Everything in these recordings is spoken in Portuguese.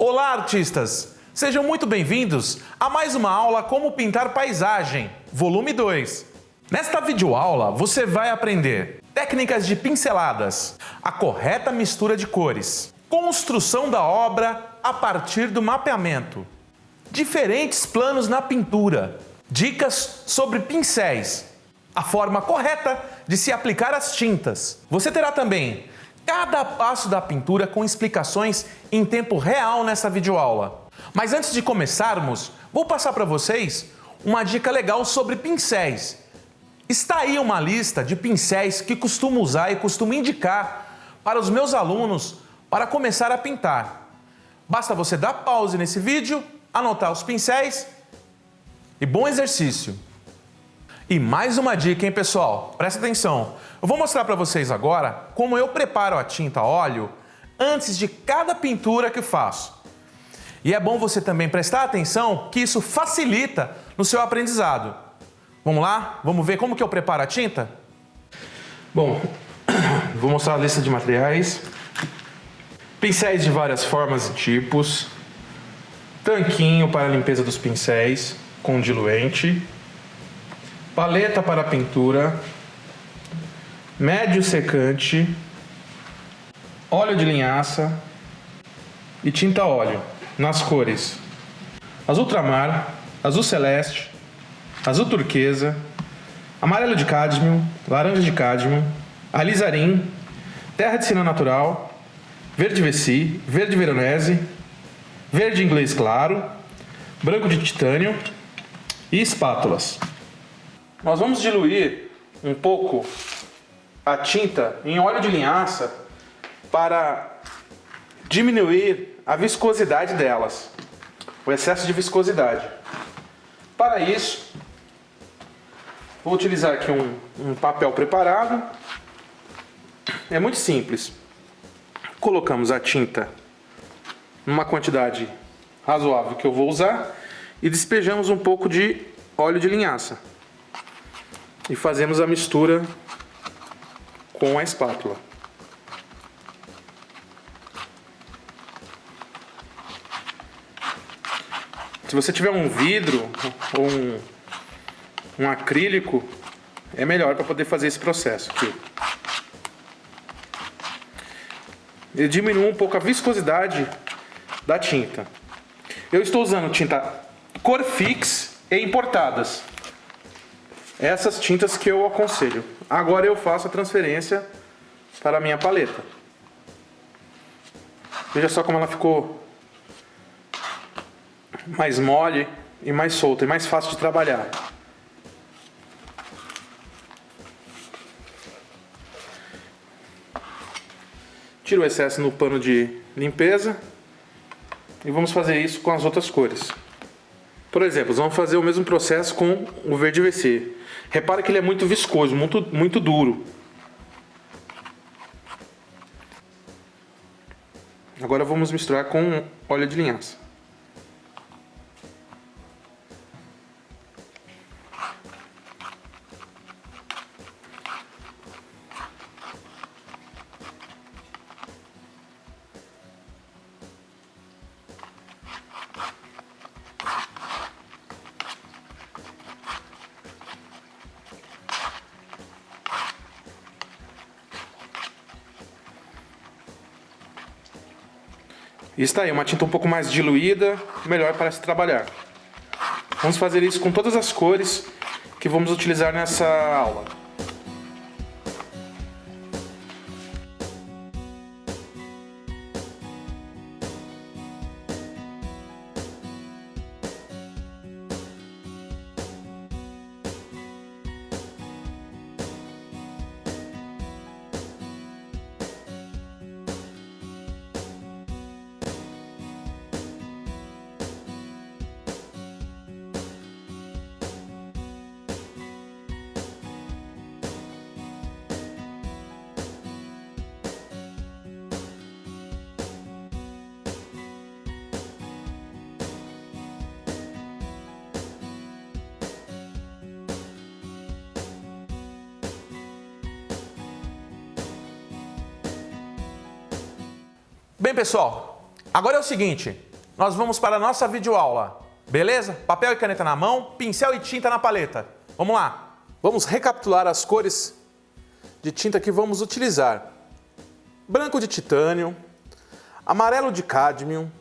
Olá, artistas! Sejam muito bem-vindos a mais uma aula Como Pintar Paisagem, volume 2. Nesta videoaula, você vai aprender técnicas de pinceladas, a correta mistura de cores, construção da obra a partir do mapeamento, diferentes planos na pintura, dicas sobre pincéis, a forma correta de se aplicar as tintas. Você terá também cada passo da pintura com explicações em tempo real nessa videoaula. Mas antes de começarmos, vou passar para vocês uma dica legal sobre pincéis. Está aí uma lista de pincéis que costumo usar e costumo indicar para os meus alunos para começar a pintar. Basta você dar pause nesse vídeo, anotar os pincéis e bom exercício! E mais uma dica, hein, pessoal? Presta atenção! Eu vou mostrar para vocês agora como eu preparo a tinta a óleo antes de cada pintura que faço. E é bom você também prestar atenção que isso facilita no seu aprendizado. Vamos lá? Vamos ver como que eu preparo a tinta? Bom, vou mostrar a lista de materiais. Pincéis de várias formas e tipos. Tanquinho para a limpeza dos pincéis com diluente. Paleta para pintura. Médio secante. Óleo de linhaça. E tinta óleo nas cores azul ultramar, azul celeste, azul turquesa, amarelo de cádmio, laranja de cádmio, alizarim, terra de cina natural, verde Vessi, verde veronese, verde inglês claro, branco de titânio e espátulas. Nós vamos diluir um pouco a tinta em óleo de linhaça para diminuir a viscosidade delas, o excesso de viscosidade. Para isso, vou utilizar aqui um papel preparado. É muito simples. Colocamos a tinta numa quantidade razoável que eu vou usar e despejamos um pouco de óleo de linhaça. E fazemos a mistura com a espátula. Se você tiver um vidro ou um acrílico, é melhor para poder fazer esse processo aqui. Ele diminui um pouco a viscosidade da tinta. Eu estou usando tinta Corfix e importadas. Essas tintas que eu aconselho. Agora eu faço a transferência para a minha paleta. Veja só como ela ficou mais mole e mais solta e mais fácil de trabalhar. Tiro o excesso no pano de limpeza e vamos fazer isso com as outras cores. Por exemplo, vamos fazer o mesmo processo com o verde Vessi. Repara que ele é muito viscoso, muito duro. Agora vamos misturar com óleo de linhaça. E está aí, uma tinta um pouco mais diluída, melhor para se trabalhar. Vamos fazer isso com todas as cores que vamos utilizar nessa aula. Bem, pessoal, agora é o seguinte, nós vamos para a nossa videoaula. Beleza? Papel e caneta na mão, pincel e tinta na paleta. Vamos lá! Vamos recapitular as cores de tinta que vamos utilizar. Branco de titânio, amarelo de cádmio,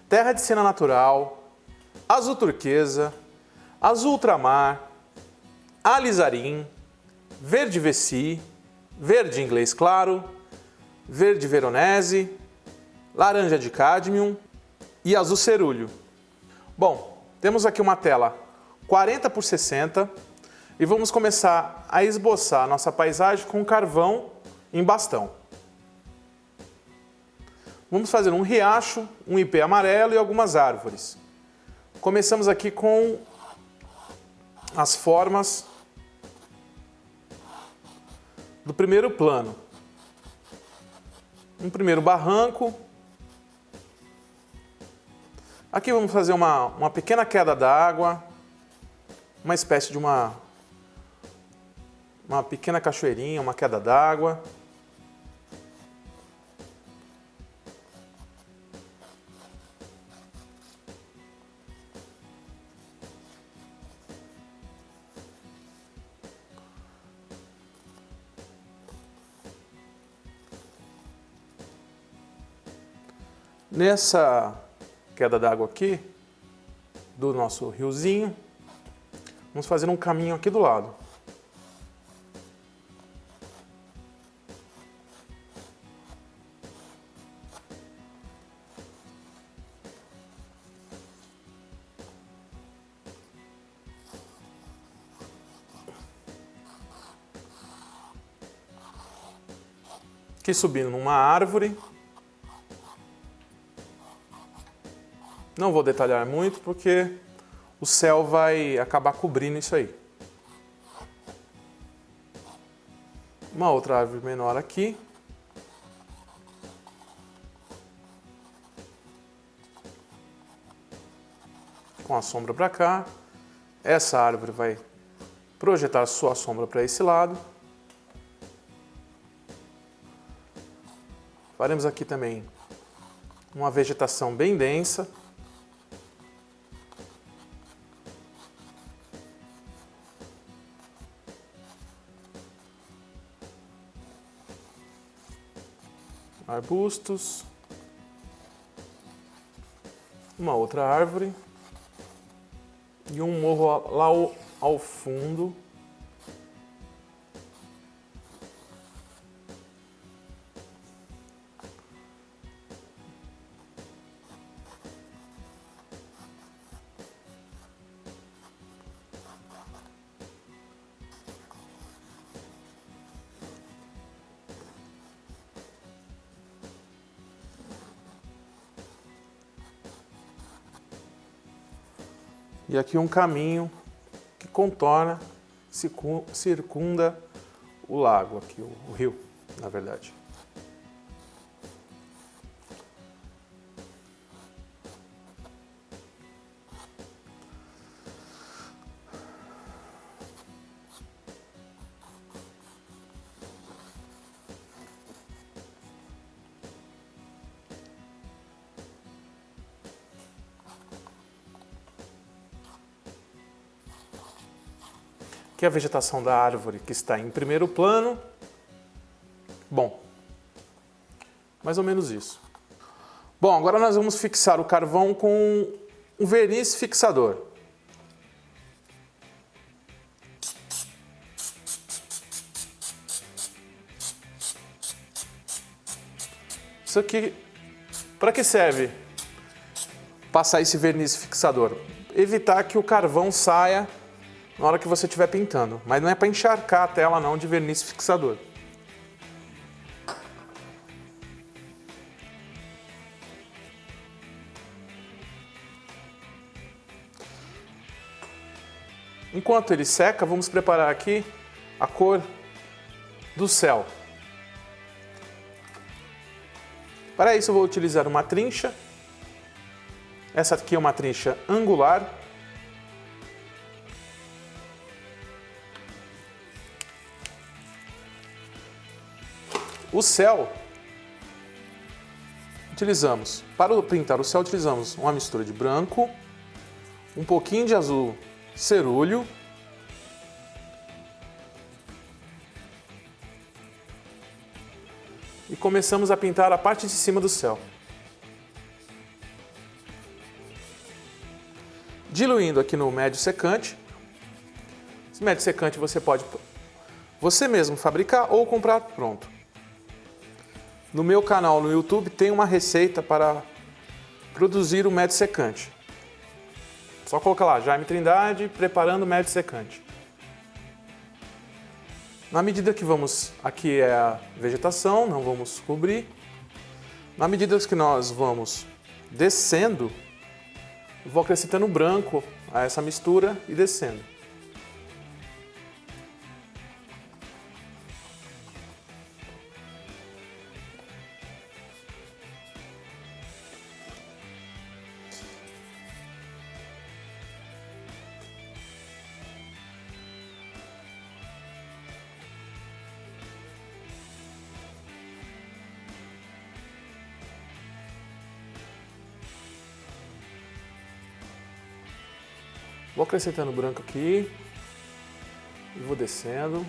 terra de siena natural, azul turquesa, azul ultramar, alizarim, verde veci, verde inglês claro, verde veronese, laranja de cádmio e azul cerúleo. Bom, temos aqui uma tela 40 por 60 e vamos começar a esboçar a nossa paisagem com carvão em bastão. Vamos fazer um riacho, um ipê amarelo e algumas árvores. Começamos aqui com as formas do primeiro plano. Um primeiro barranco. Aqui vamos fazer uma pequena queda d'água, uma espécie de uma pequena cachoeirinha, uma queda d'água. Nessa queda d'água aqui, do nosso riozinho, vamos fazer um caminho aqui do lado. Aqui subindo numa árvore. Não vou detalhar muito porque o céu vai acabar cobrindo isso aí. Uma outra árvore menor aqui. Com a sombra para cá. Essa árvore vai projetar sua sombra para esse lado. Faremos aqui também uma vegetação bem densa. Arbustos, uma outra árvore e um morro lá ao fundo. E aqui um caminho que contorna, circunda o lago, aqui o rio, na verdade. Aqui é a vegetação da árvore que está em primeiro plano. Bom, mais ou menos isso. Bom, agora nós vamos fixar o carvão com um verniz fixador. Isso aqui, para que serve? Passar esse verniz fixador. Evitar que o carvão saia na hora que você estiver pintando. Mas não é para encharcar a tela não de verniz fixador. Enquanto ele seca, vamos preparar aqui a cor do céu. Para isso eu vou utilizar uma trincha. Essa aqui é uma trincha angular. O céu Para pintar o céu, utilizamos uma mistura de branco, um pouquinho de azul cerúleo, e começamos a pintar a parte de cima do céu. Diluindo aqui no médio secante. Esse médio secante você pode você mesmo fabricar ou comprar pronto. No meu canal no YouTube tem uma receita para produzir o médio secante. Só colocar lá, Jaime Trindade, preparando o médio secante. Na medida que vamos, aqui é a vegetação, não vamos cobrir. Na medida que nós vamos descendo, vou acrescentando branco a essa mistura e descendo. Vou acrescentando branco aqui e vou descendo.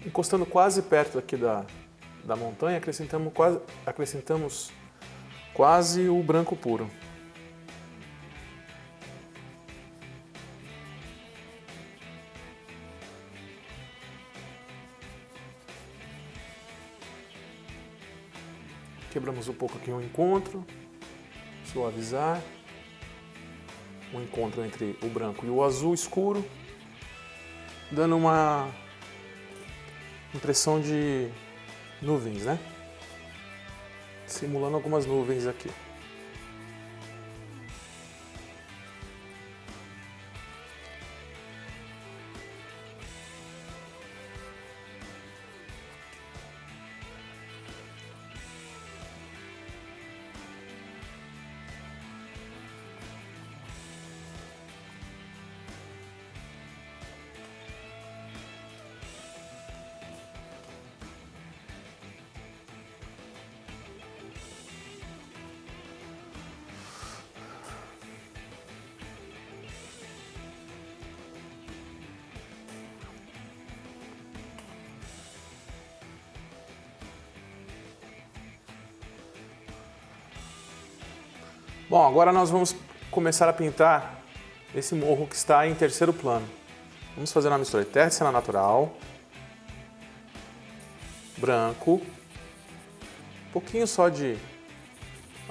Encostando quase perto aqui da montanha, acrescentamos quase o branco puro. Quebramos um pouco aqui o encontro, suavizar. O encontro entre o branco e o azul escuro, dando uma impressão de nuvens, né? Simulando algumas nuvens aqui. Bom, agora nós vamos começar a pintar esse morro que está em terceiro plano. Vamos fazer uma mistura de terra de cena natural, branco, um pouquinho só de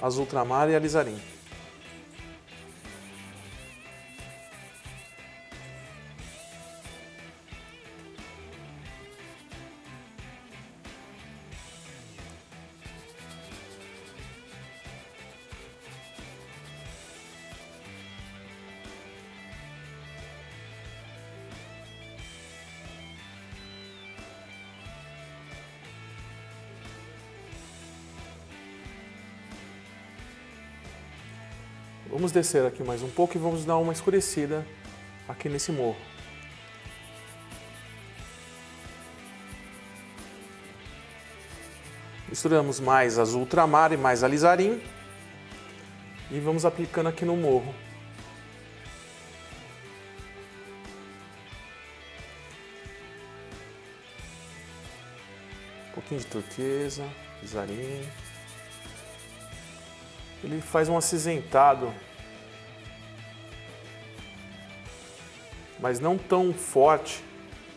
azul ultramar e alizarim. Vamos descer aqui mais um pouco e vamos dar uma escurecida aqui nesse morro. Misturamos mais azul ultramar e mais alizarim e vamos aplicando aqui no morro. Um pouquinho de turquesa, alizarim. Ele faz um acinzentado, mas não tão forte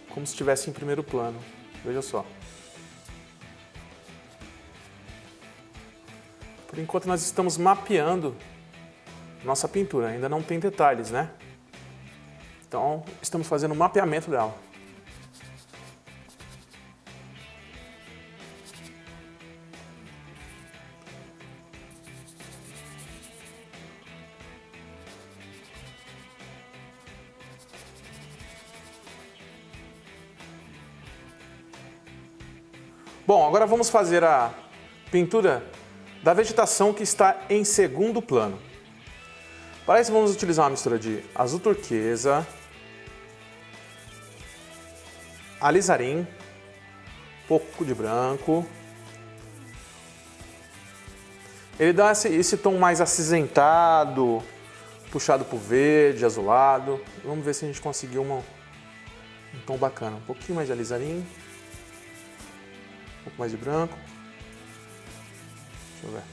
como se estivesse em primeiro plano. Veja só. Por enquanto nós estamos mapeando nossa pintura, ainda não tem detalhes, né? Então, estamos fazendo um mapeamento dela. Bom, agora vamos fazer a pintura da vegetação que está em segundo plano. Para isso vamos utilizar uma mistura de azul turquesa, alizarim, um pouco de branco. Ele dá esse tom mais acinzentado, puxado para o verde, azulado. Vamos ver se a gente conseguiu um tom bacana. Um pouquinho mais de alizarim, um pouco mais de branco. Deixa eu ver.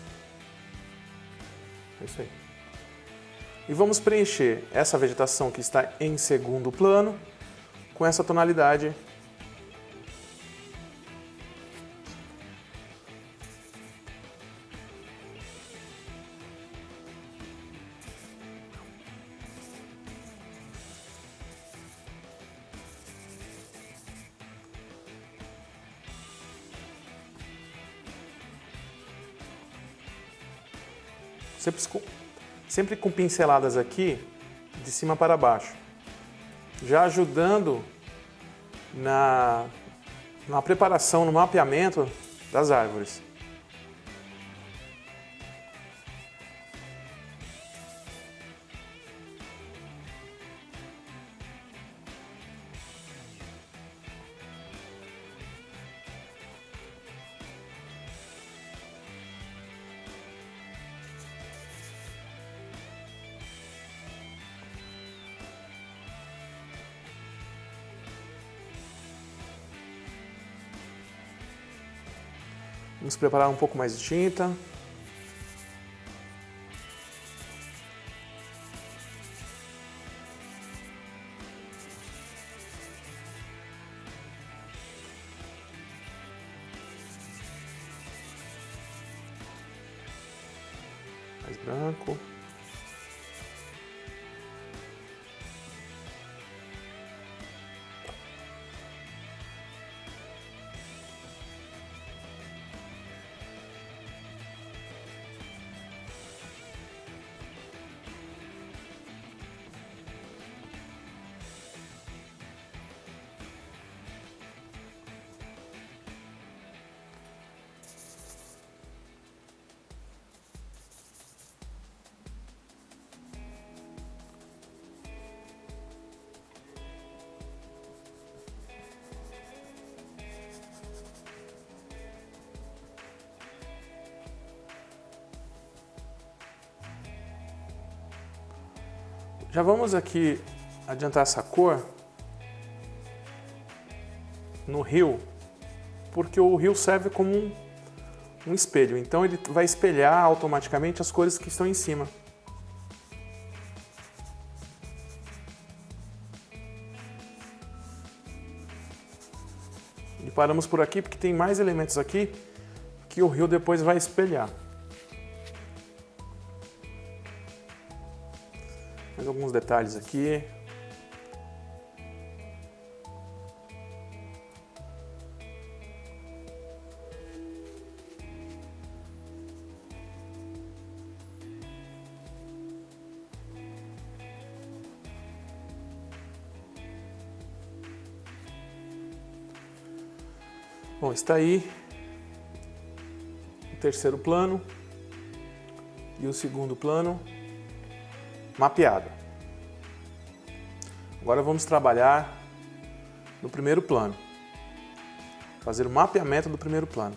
É isso aí. E vamos preencher essa vegetação que está em segundo plano com essa tonalidade . Sempre com pinceladas aqui, de cima para baixo, já ajudando na preparação, no mapeamento das árvores. Vamos preparar um pouco mais de tinta. Mais branco. Já vamos aqui adiantar essa cor no rio, porque o rio serve como um espelho, então ele vai espelhar automaticamente as cores que estão em cima. E paramos por aqui porque tem mais elementos aqui que o rio depois vai espelhar. Mais alguns detalhes aqui. Bom, está aí o terceiro plano e o segundo plano mapeado. Agora vamos trabalhar no primeiro plano, fazer o mapeamento do primeiro plano.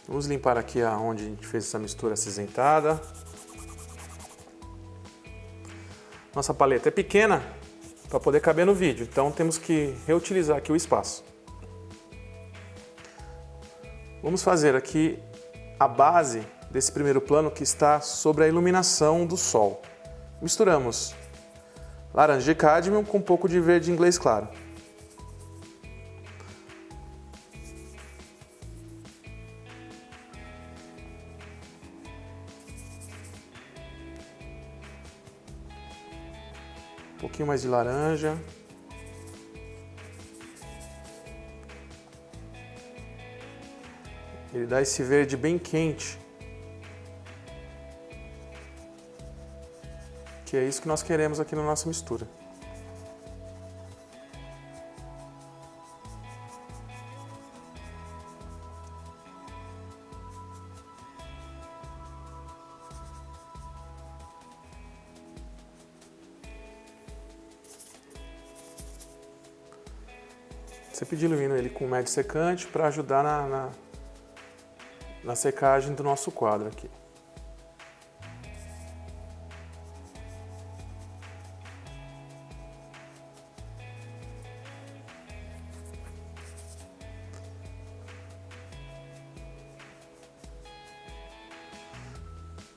Vamos limpar aqui onde a gente fez essa mistura acinzentada. Nossa paleta é pequena para poder caber no vídeo, então temos que reutilizar aqui o espaço. Vamos fazer aqui a base desse primeiro plano que está sobre a iluminação do sol. Misturamos laranja de cádmio com um pouco de verde inglês claro. Um pouquinho mais de laranja. Ele dá esse verde bem quente. Que é isso que nós queremos aqui na nossa mistura. Sempre diluindo ele com médio secante para ajudar na secagem do nosso quadro aqui.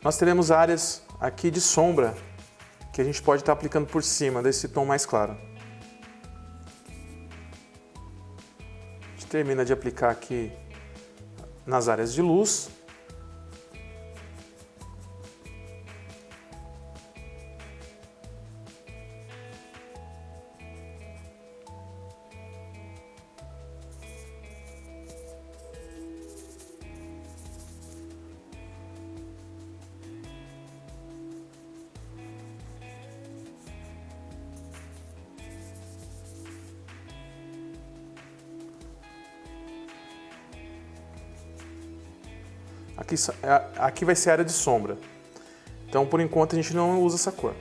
Nós teremos áreas aqui de sombra que a gente pode estar aplicando por cima desse tom mais claro. A gente termina de aplicar aqui nas áreas de luz. Aqui vai ser a área de sombra. Então, por enquanto, a gente não usa essa cor.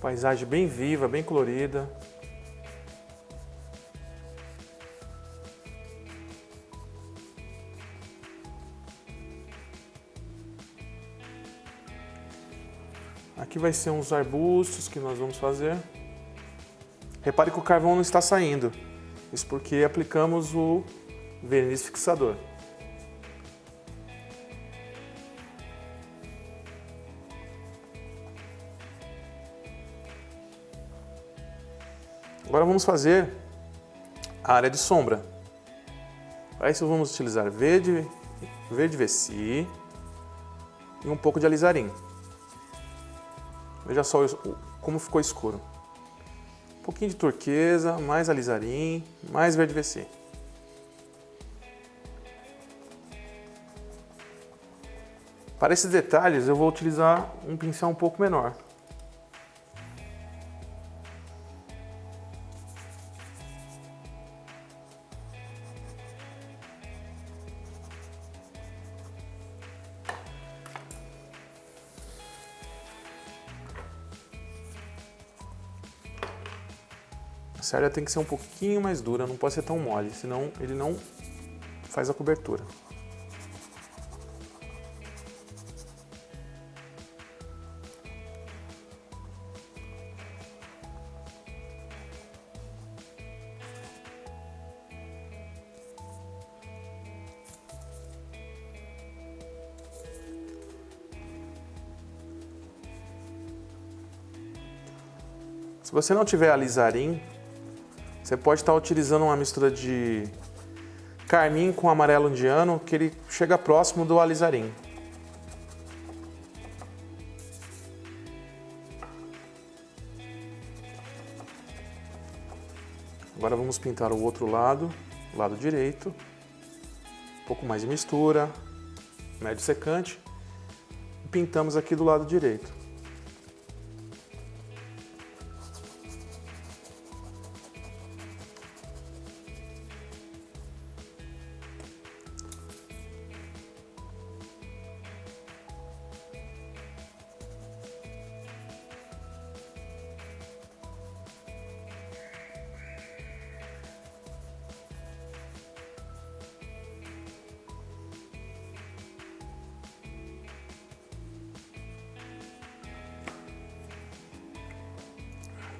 Paisagem bem viva, bem colorida. Aqui vai ser uns arbustos que nós vamos fazer. Repare que o carvão não está saindo. Isso porque aplicamos o verniz fixador. Agora vamos fazer a área de sombra. Para isso vamos utilizar verde Vessi e um pouco de alizarim. Veja só como ficou escuro. Um pouquinho de turquesa, mais alizarim, mais verde Vessi. Para esses detalhes eu vou utilizar um pincel um pouco menor. A área tem que ser um pouquinho mais dura, não pode ser tão mole, senão ele não faz a cobertura. Se você não tiver alizarim, você pode estar utilizando uma mistura de carmim com amarelo indiano, que ele chega próximo do alizarim. Agora vamos pintar o outro lado, o lado direito. Um pouco mais de mistura, médio secante. E pintamos aqui do lado direito.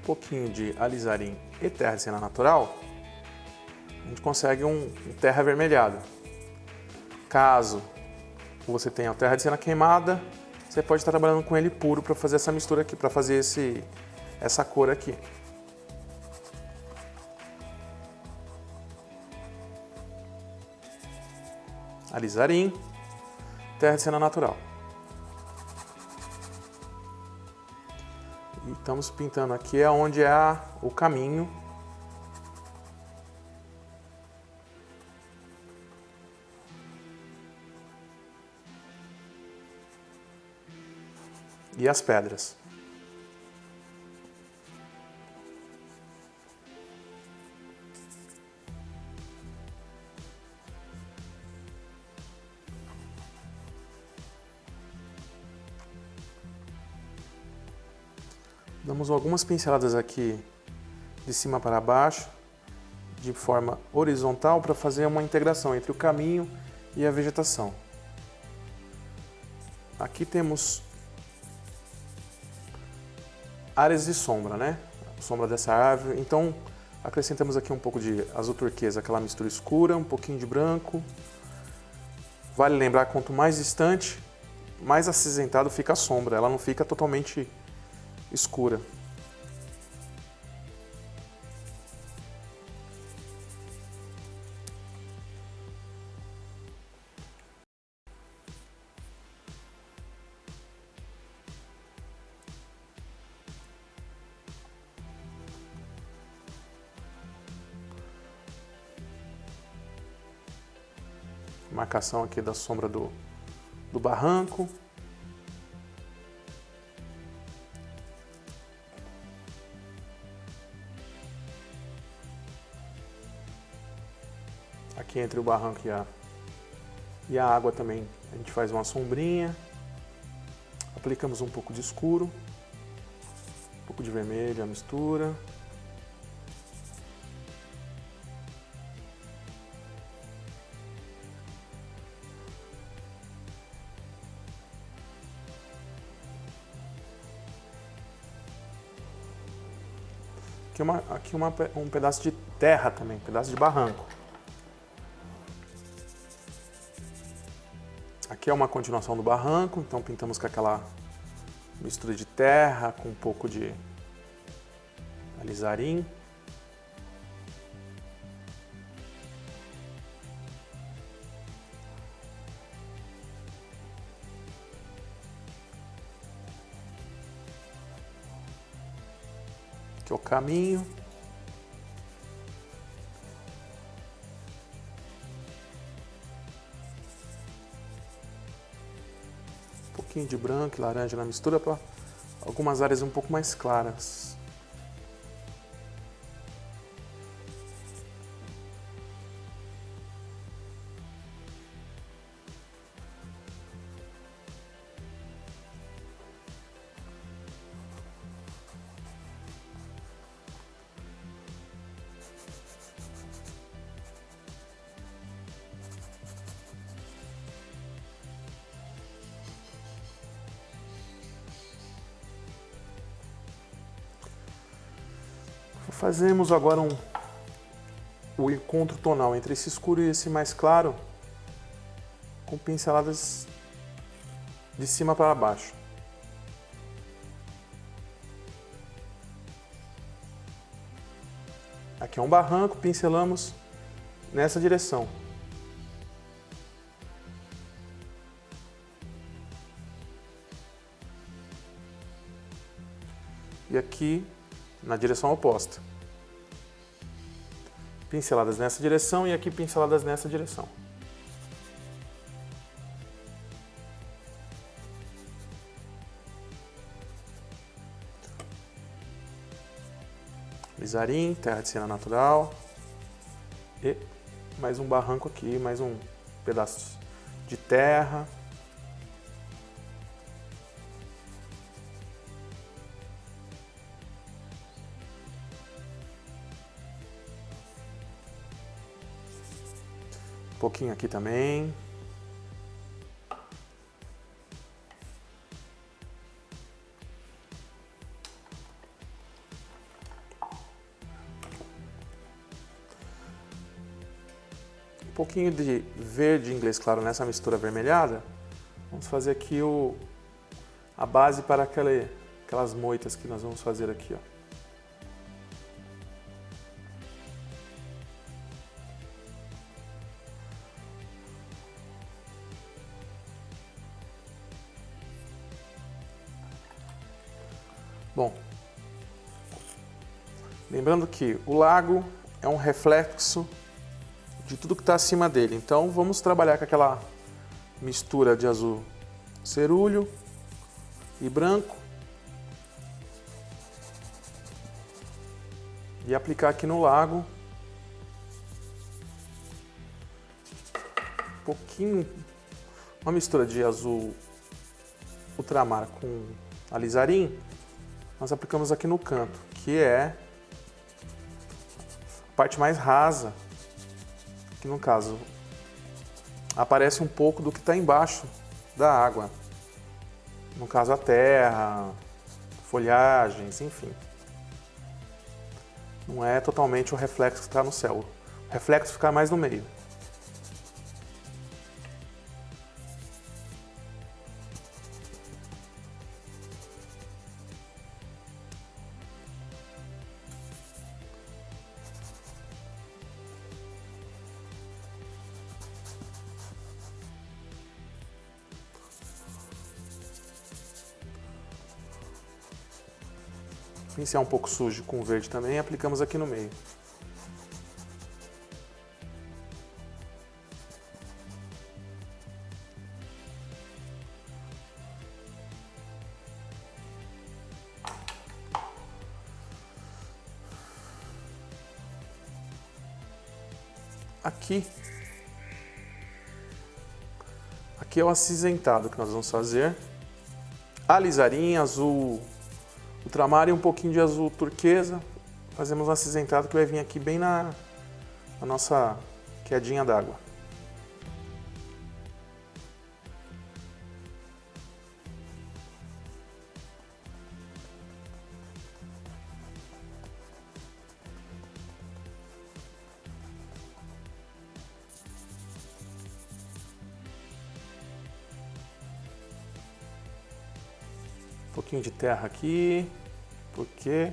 pouquinho de alizarim e terra de cena natural, a gente consegue um terra avermelhado. Caso você tenha a terra de cena queimada, você pode estar trabalhando com ele puro para fazer essa mistura aqui, para fazer essa cor aqui. Alizarim, terra de cena natural. E estamos pintando aqui onde é o caminho. E as pedras. Damos algumas pinceladas aqui de cima para baixo, de forma horizontal, para fazer uma integração entre o caminho e a vegetação. Aqui temos áreas de sombra, né? Sombra dessa árvore. Então, acrescentamos aqui um pouco de azul turquesa, aquela mistura escura, um pouquinho de branco. Vale lembrar, quanto mais distante, mais acinzentado fica a sombra. Ela não fica totalmente escura. Marcação aqui da sombra do barranco. Aqui entre o barranco e a água também a gente faz uma sombrinha. Aplicamos um pouco de escuro, um pouco de vermelho, a mistura. Aqui um pedaço de terra também, um pedaço de barranco. Aqui é uma continuação do barranco, então pintamos com aquela mistura de terra, com um pouco de alizarim. Aqui é o caminho. Um pouquinho de branco e laranja na mistura para algumas áreas um pouco mais claras. Fazemos agora o encontro tonal entre esse escuro e esse mais claro, com pinceladas de cima para baixo. Aqui é um barranco, pincelamos nessa direção. E aqui na direção oposta. Pinceladas nessa direção e aqui pinceladas nessa direção. Alizarim, terra de cena natural. E mais um barranco aqui, mais um pedaço de terra. Um pouquinho aqui também. pouquinho de verde inglês claro nessa mistura avermelhada. Vamos fazer aqui a base para aquelas moitas que nós vamos fazer aqui, ó. Bom, lembrando que o lago é um reflexo de tudo que está acima dele. Então vamos trabalhar com aquela mistura de azul cerúleo e branco e aplicar aqui no lago um pouquinho, uma mistura de azul ultramar com alizarim. Nós aplicamos aqui no canto, que é a parte mais rasa, que no caso aparece um pouco do que está embaixo da água. No caso a terra, folhagens, enfim. Não é totalmente o reflexo que está no céu. O reflexo fica mais no meio. Pincel um pouco sujo com verde também, aplicamos aqui no meio. Aqui é o acinzentado que nós vamos fazer. Alizarim, azul ultramar e um pouquinho de azul turquesa. Fazemos um acinzentado que vai vir aqui bem na nossa quedinha d'água. Um pouquinho de terra aqui, porque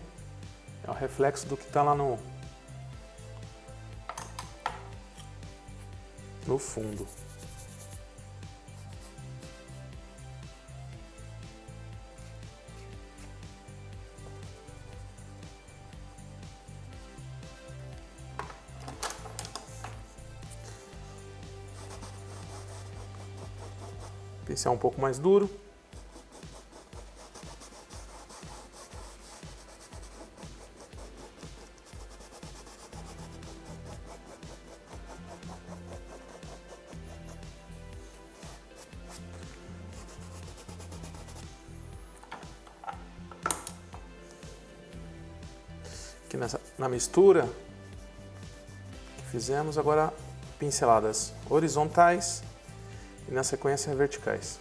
é o reflexo do que está lá no fundo. Pincel um pouco mais duro. Aqui na mistura que fizemos, agora pinceladas horizontais e na sequência verticais.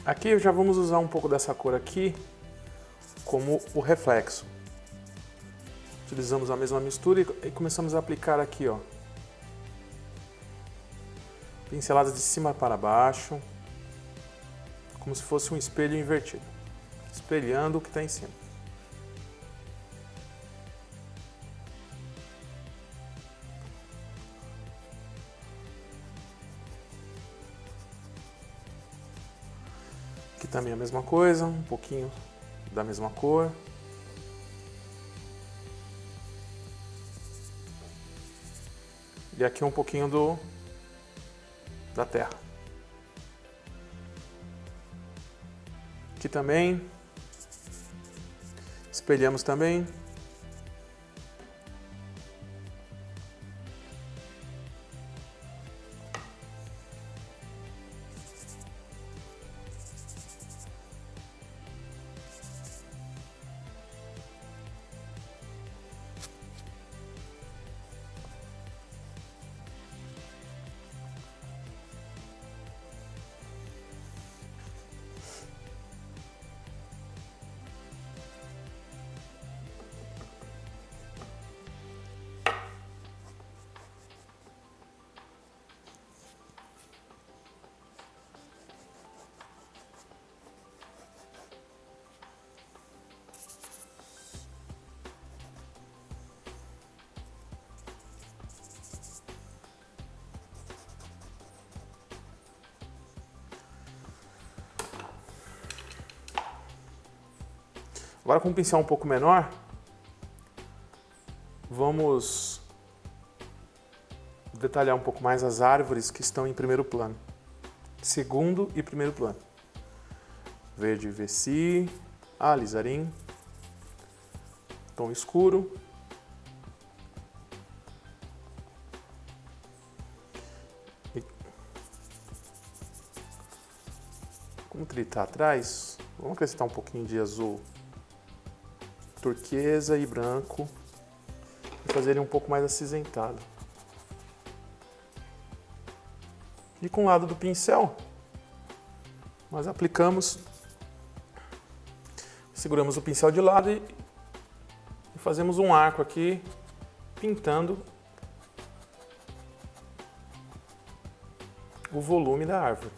Aqui já vamos usar um pouco dessa cor aqui como o reflexo. Utilizamos a mesma mistura e começamos a aplicar aqui, ó. Pinceladas de cima para baixo, como se fosse um espelho invertido, espelhando o que está em cima. Aqui também a mesma coisa, um pouquinho da mesma cor. E aqui um pouquinho da terra. Aqui também Espelhamos também. Agora com um pincel um pouco menor, vamos detalhar um pouco mais as árvores que estão em primeiro plano. Segundo e primeiro plano. Verde Vessi, alizarim, tom escuro. E como que ele está atrás, vamos acrescentar um pouquinho de azul turquesa e branco e fazer ele um pouco mais acinzentado. E com o lado do pincel, nós aplicamos, seguramos o pincel de lado e fazemos um arco aqui, pintando o volume da árvore.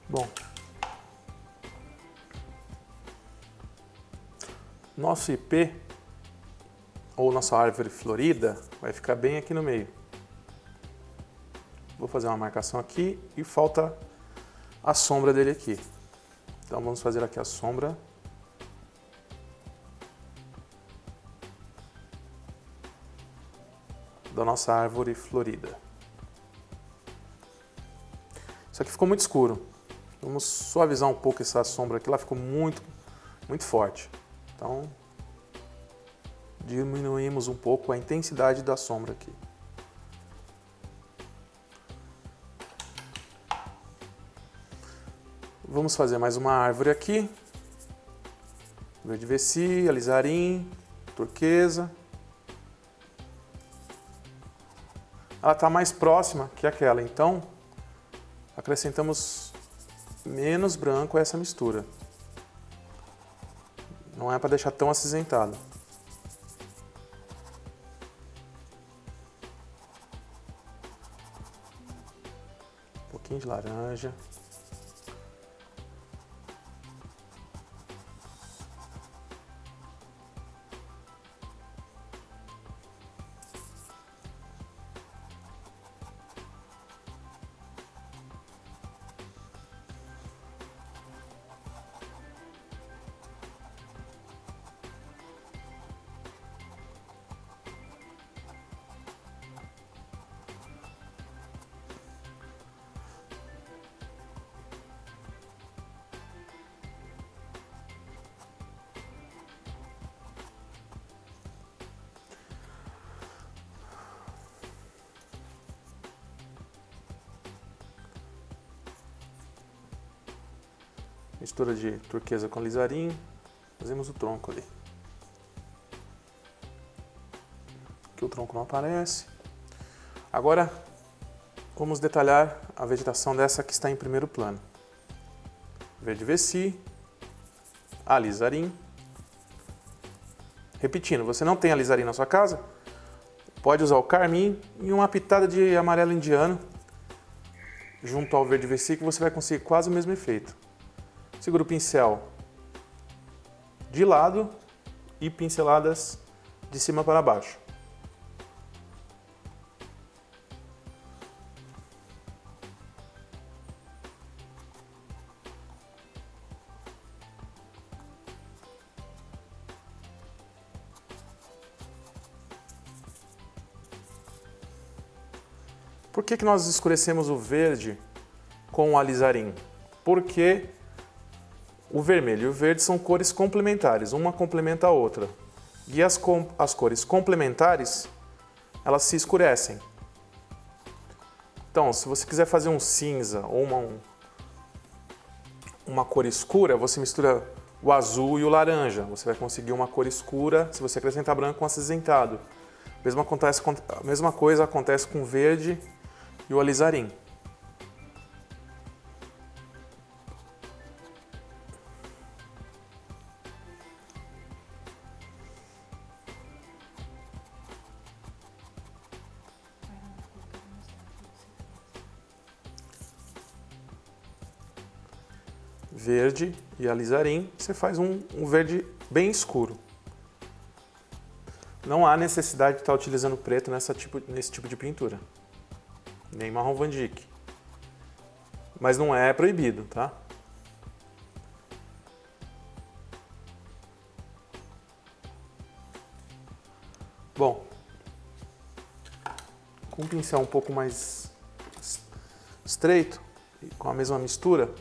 Bom, nosso IP, ou nossa árvore florida, vai ficar bem aqui no meio. Vou fazer uma marcação aqui e falta a sombra dele aqui. Então vamos fazer aqui a sombra. Da nossa árvore florida. Isso aqui ficou muito escuro. Vamos suavizar um pouco essa sombra aqui, ela ficou muito forte. Então, diminuímos um pouco a intensidade da sombra aqui. Vamos fazer mais uma árvore aqui. Verde Vessi, alizarim, turquesa. Ela está mais próxima que aquela, então acrescentamos menos branco a essa mistura. Não é para deixar tão acinzentado. Um pouquinho de laranja. Mistura de turquesa com alizarim, fazemos o tronco ali. Aqui o tronco não aparece. Agora vamos detalhar a vegetação dessa que está em primeiro plano. Verde Vessi, alizarim. Repetindo, você não tem alizarim na sua casa? Pode usar o carmim e uma pitada de amarelo indiano junto ao verde versículo, você vai conseguir quase o mesmo efeito. Segura o pincel de lado e pinceladas de cima para baixo. Por que nós escurecemos o verde com o alizarim? Porque o vermelho e o verde são cores complementares, uma complementa a outra. E as cores complementares, elas se escurecem. Então, se você quiser fazer um cinza ou uma cor escura, você mistura o azul e o laranja. Você vai conseguir uma cor escura se você acrescentar branco com acinzentado. A mesma coisa acontece com o verde e o alizarim. Verde e alizarim, você faz um verde bem escuro. Não há necessidade de estar utilizando preto nesse tipo de pintura. Nem marrom Van Dyck. Mas não é proibido, tá? Bom, com um pincel um pouco mais estreito e com a mesma mistura,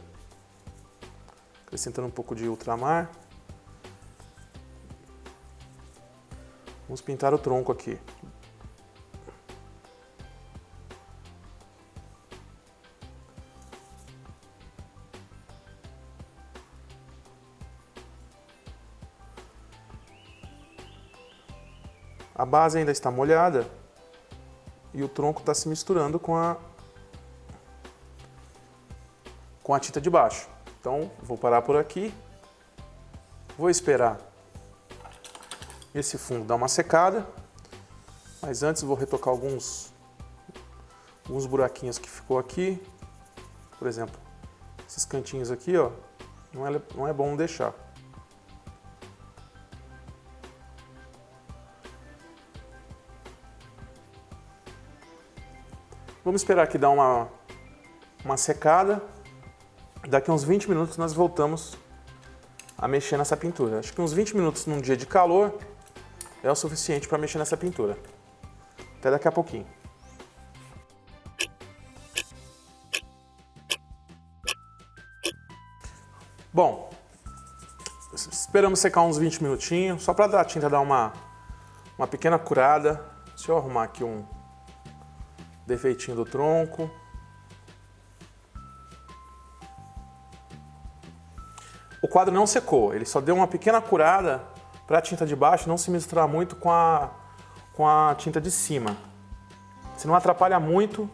acrescentando um pouco de ultramar, vamos pintar o tronco aqui. A base ainda está molhada e o tronco está se misturando com a tinta de baixo. Então, vou parar por aqui, vou esperar esse fundo dar uma secada, mas antes vou retocar alguns buraquinhos que ficou aqui. Por exemplo, esses cantinhos aqui, ó, não é bom deixar. Vamos esperar aqui dar uma secada. Daqui a uns 20 minutos nós voltamos a mexer nessa pintura. Acho que uns 20 minutos num dia de calor é o suficiente para mexer nessa pintura. Até daqui a pouquinho. Bom, esperamos secar uns 20 minutinhos, só para a tinta dar uma pequena curada. Deixa eu arrumar aqui um defeitinho do tronco. O quadro não secou, ele só deu uma pequena curada para a tinta de baixo não se misturar muito com a tinta de cima. Senão atrapalha muito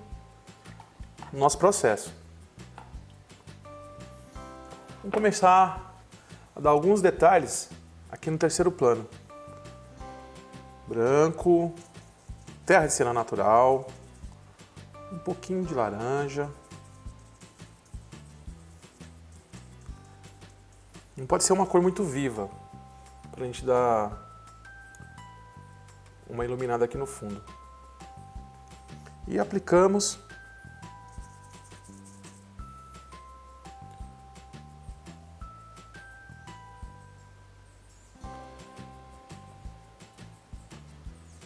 o nosso processo. Vamos começar a dar alguns detalhes aqui no terceiro plano. Branco, terra de cera natural, um pouquinho de laranja. Não pode ser uma cor muito viva, para a gente dar uma iluminada aqui no fundo. E aplicamos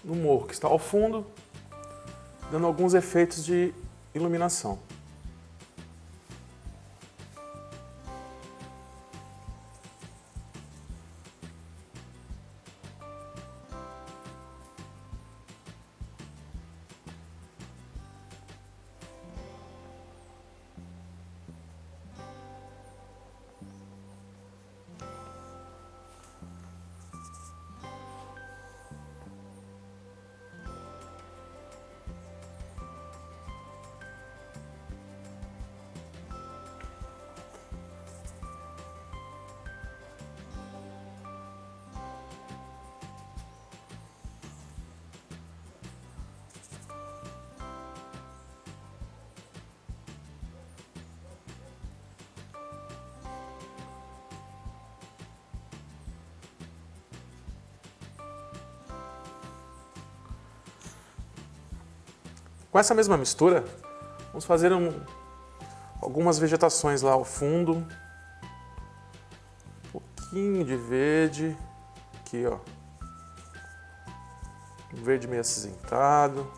no morro que está ao fundo, dando alguns efeitos de iluminação. Com essa mesma mistura, vamos fazer algumas vegetações lá ao fundo. Um pouquinho de verde. Aqui, ó. Um verde meio acinzentado.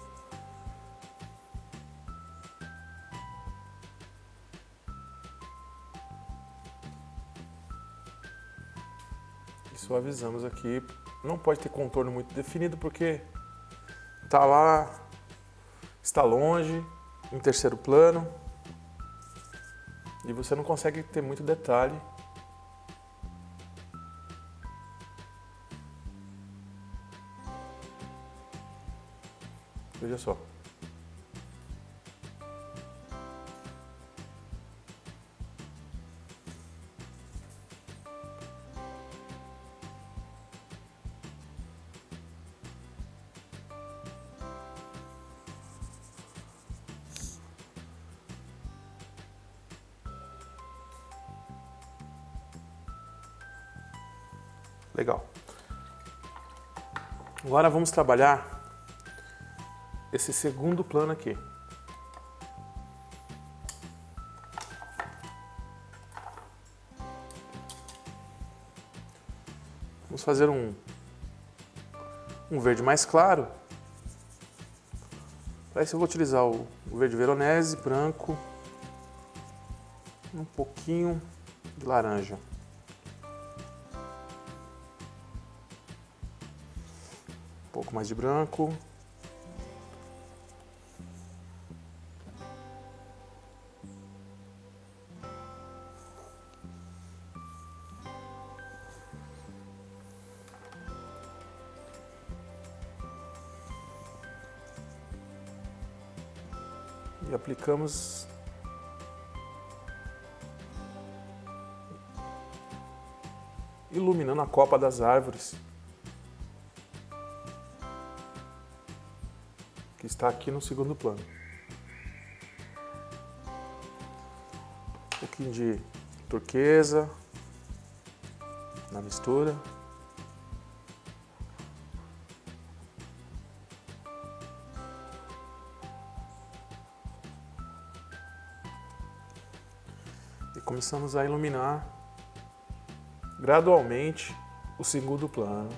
E suavizamos aqui. Não pode ter contorno muito definido porque tá lá, está longe, em terceiro plano. E você não consegue ter muito detalhe. Veja só. Legal. Agora vamos trabalhar esse segundo plano aqui. Vamos fazer um verde mais claro. Para isso eu vou utilizar o verde veronese, branco, um pouquinho de laranja. Um pouco mais de branco. E aplicamos iluminando a copa das árvores que está aqui no segundo plano. Um pouquinho de turquesa na mistura. E começamos a iluminar gradualmente o segundo plano.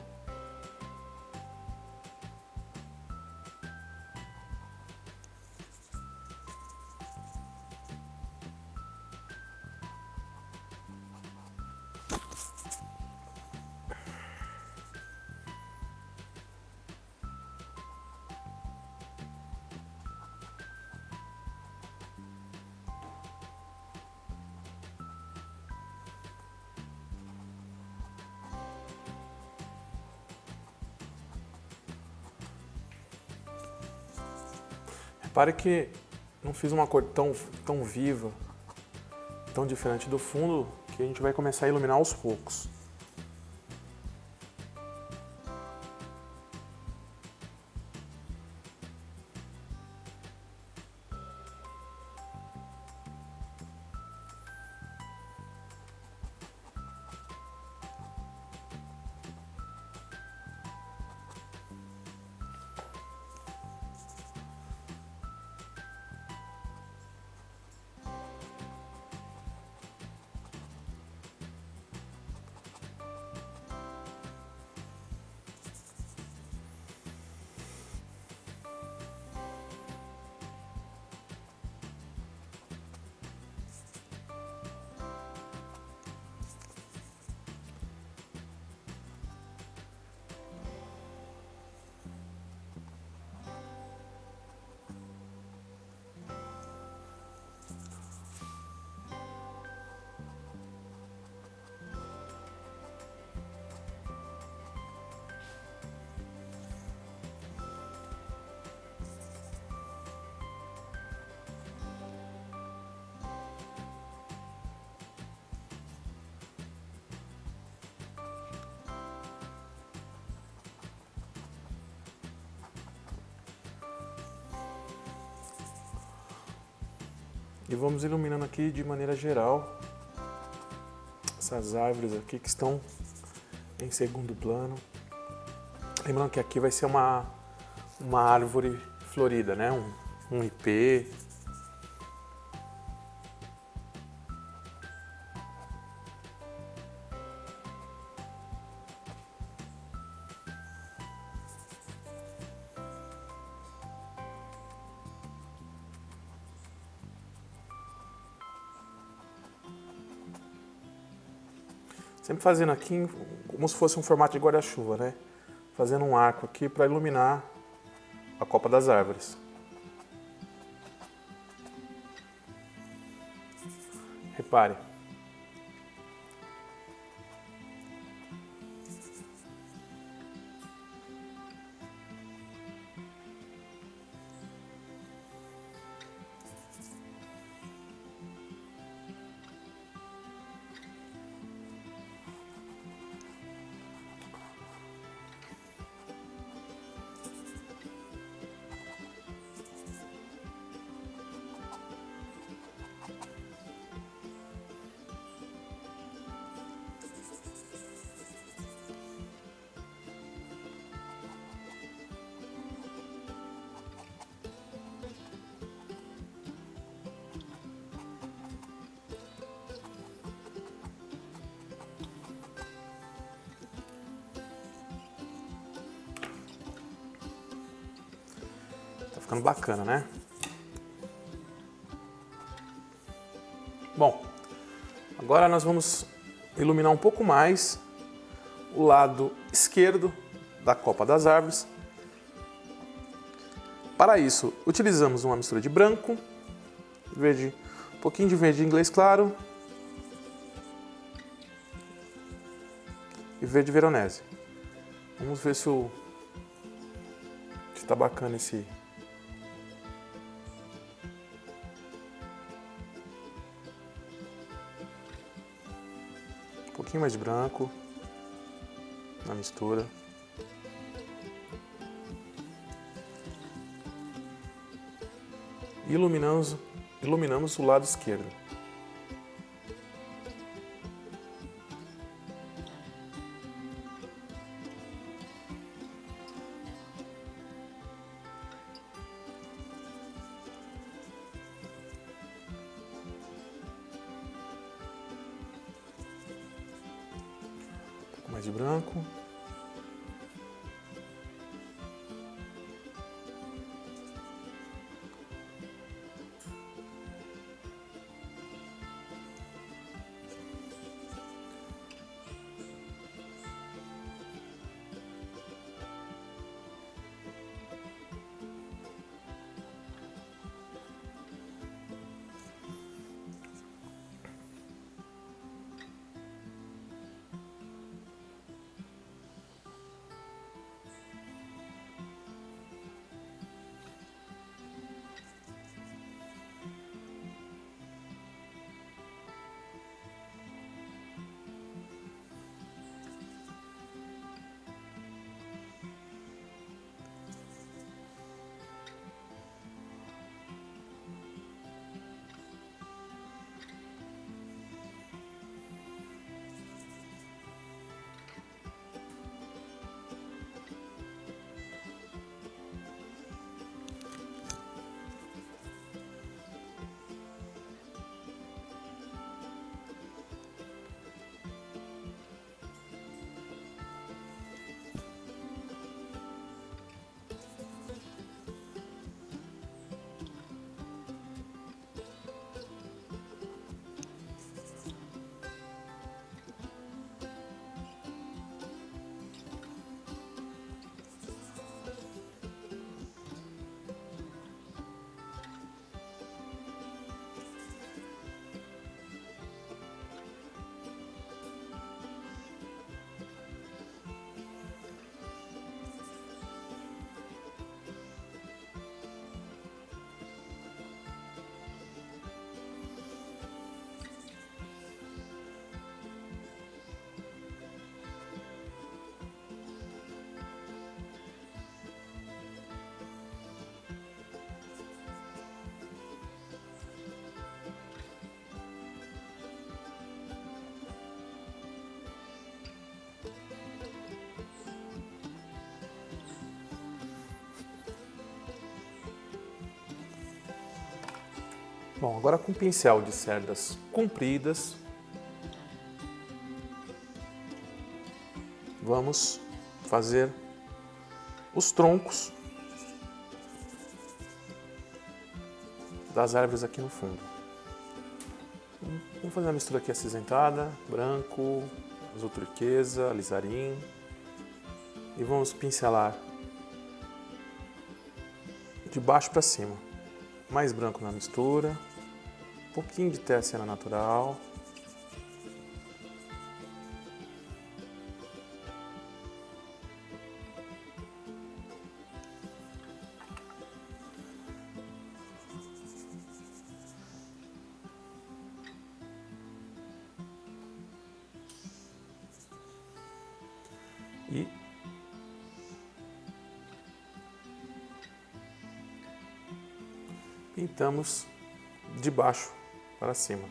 Repare que não fiz uma cor tão viva, tão diferente do fundo, que a gente vai começar a iluminar aos poucos. E vamos iluminando aqui de maneira geral essas árvores aqui que estão em segundo plano. Lembrando que aqui vai ser uma árvore florida, né? um ipê. Sempre fazendo aqui como se fosse um formato de guarda-chuva, né? Fazendo um arco aqui para iluminar a copa das árvores. Repare. Tá ficando bacana, né? Bom, agora nós vamos iluminar um pouco mais o lado esquerdo da copa das árvores. Para isso, utilizamos uma mistura de branco, verde, um pouquinho de verde inglês claro e verde veronese. Vamos ver se está bacana esse. Um pouquinho mais de branco na mistura. E iluminamos o lado esquerdo. Um pouco mais de branco. Bom, agora com pincel de cerdas compridas, vamos fazer os troncos das árvores aqui no fundo. Vamos fazer uma mistura aqui acinzentada, branco, azul turquesa, alizarim, e vamos pincelar de baixo para cima. Mais branco na mistura, um pouquinho de tessera natural. E pintamos de baixo para cima.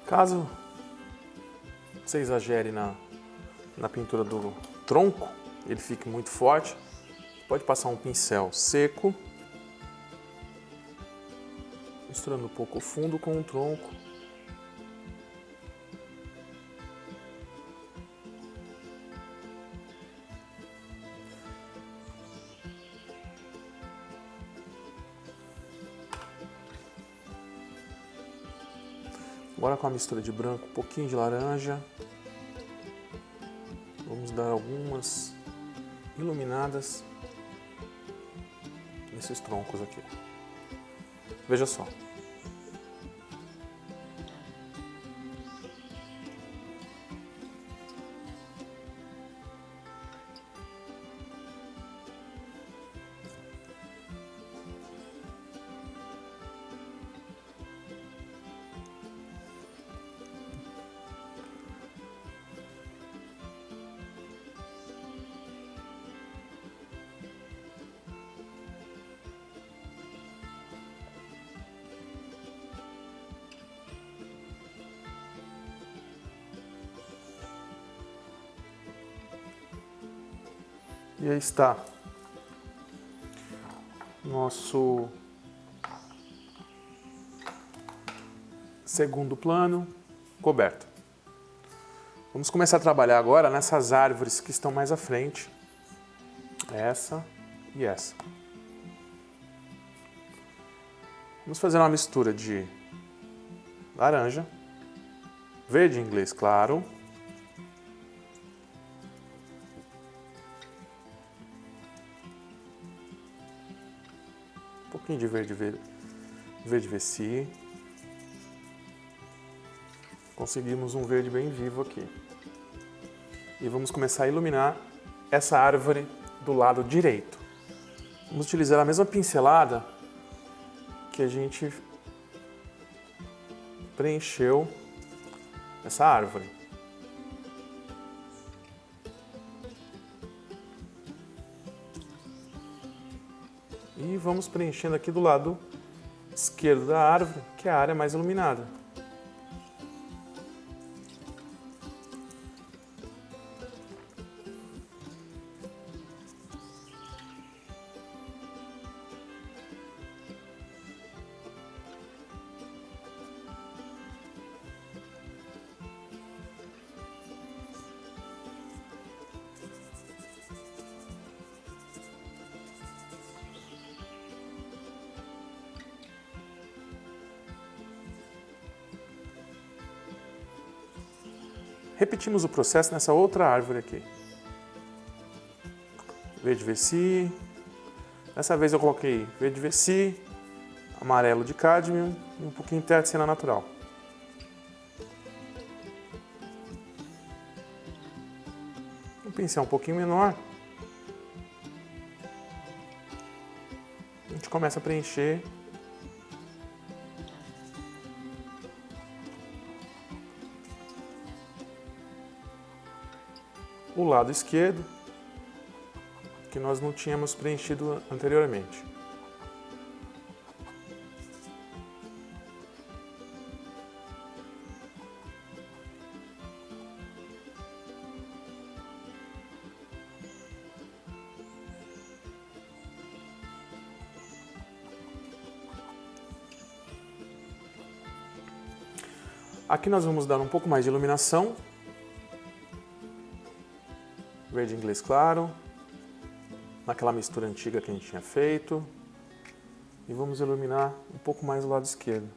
Caso você exagere na pintura do tronco, ele fique muito forte, pode passar um pincel seco, misturando um pouco o fundo com o tronco. Agora com a mistura de branco, um pouquinho de laranja, vamos dar algumas iluminadas nesses troncos aqui. Veja só. E aí está nosso segundo plano coberto. Vamos começar a trabalhar agora nessas árvores que estão mais à frente. Essa e essa. Vamos fazer uma mistura de laranja, verde inglês claro, um pouquinho de verde veci. Conseguimos um verde bem vivo aqui. E vamos começar a iluminar essa árvore do lado direito. Vamos utilizar a mesma pincelada que a gente preencheu essa árvore. E vamos preenchendo aqui do lado esquerdo da árvore, que é a área mais iluminada. Repetimos o processo nessa outra árvore aqui. Verde Versi. Dessa vez eu coloquei verde Versi, amarelo de cádmio e um pouquinho de terra de siena natural. Um pincel um pouquinho menor. A gente começa a preencher o lado esquerdo, que nós não tínhamos preenchido anteriormente. Aqui nós vamos dar um pouco mais de iluminação. Verde inglês claro, naquela mistura antiga que a gente tinha feito. E vamos iluminar um pouco mais o lado esquerdo.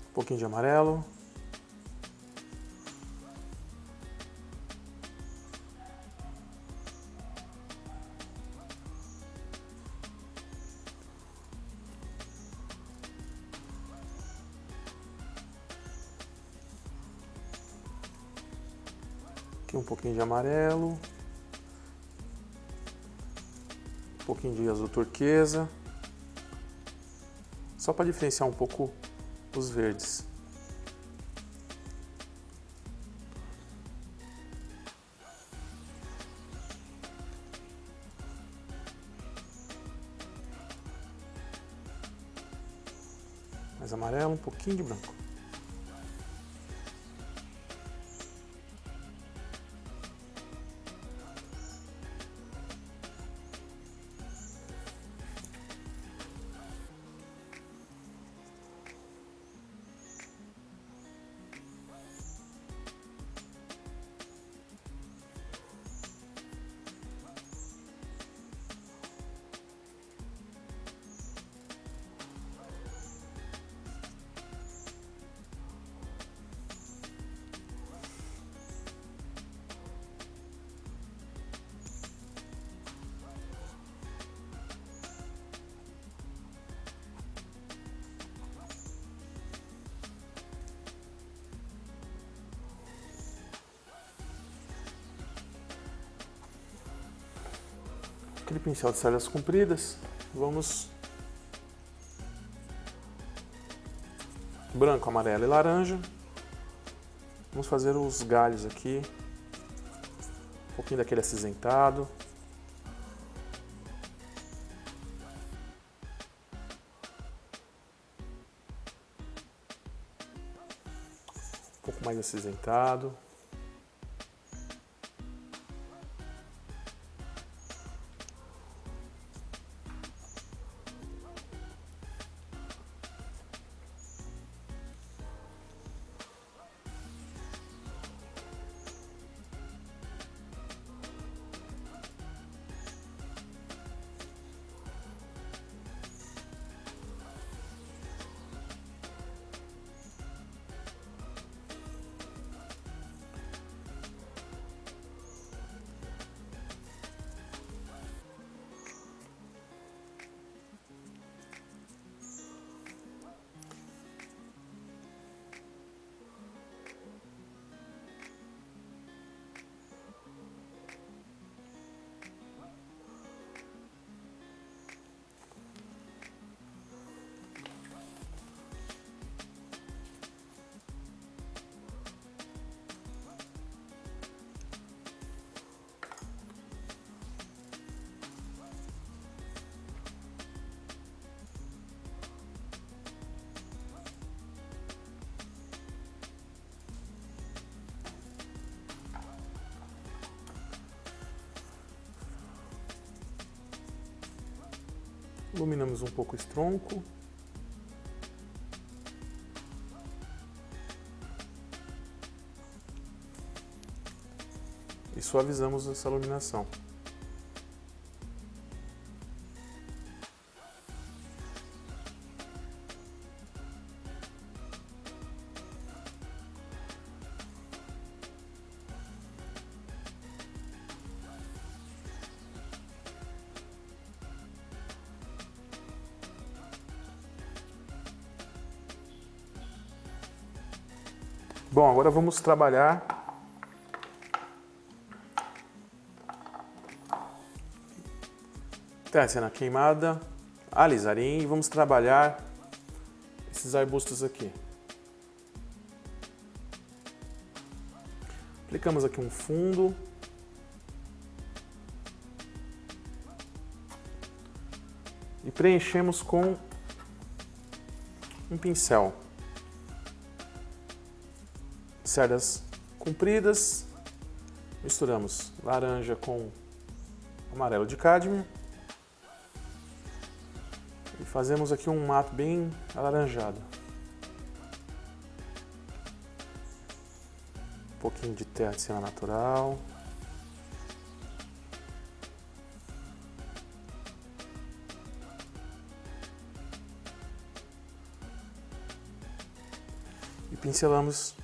Um pouquinho de amarelo. Aqui um pouquinho de amarelo, um pouquinho de azul turquesa, só para diferenciar um pouco os verdes. Mais amarelo, um pouquinho de branco. Aquele pincel de cerdas compridas, vamos branco, amarelo e laranja. Vamos fazer os galhos aqui, um pouquinho daquele acinzentado. Um pouco mais acinzentado. Iluminamos um pouco esse tronco. E suavizamos essa iluminação. Bom, agora vamos trabalhar a cena queimada, alizarim, e vamos trabalhar esses arbustos aqui. Aplicamos aqui um fundo. E preenchemos com um pincel. Cerdas compridas, misturamos laranja com amarelo de cádmio e fazemos aqui um mato bem alaranjado. Um pouquinho de terra de cera natural. E pincelamos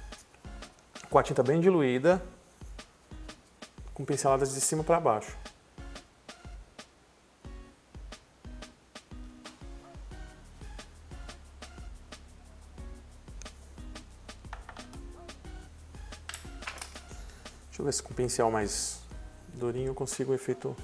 com a tinta bem diluída, com pinceladas de cima para baixo. Deixa eu ver se com o pincel mais durinho eu consigo o efeito.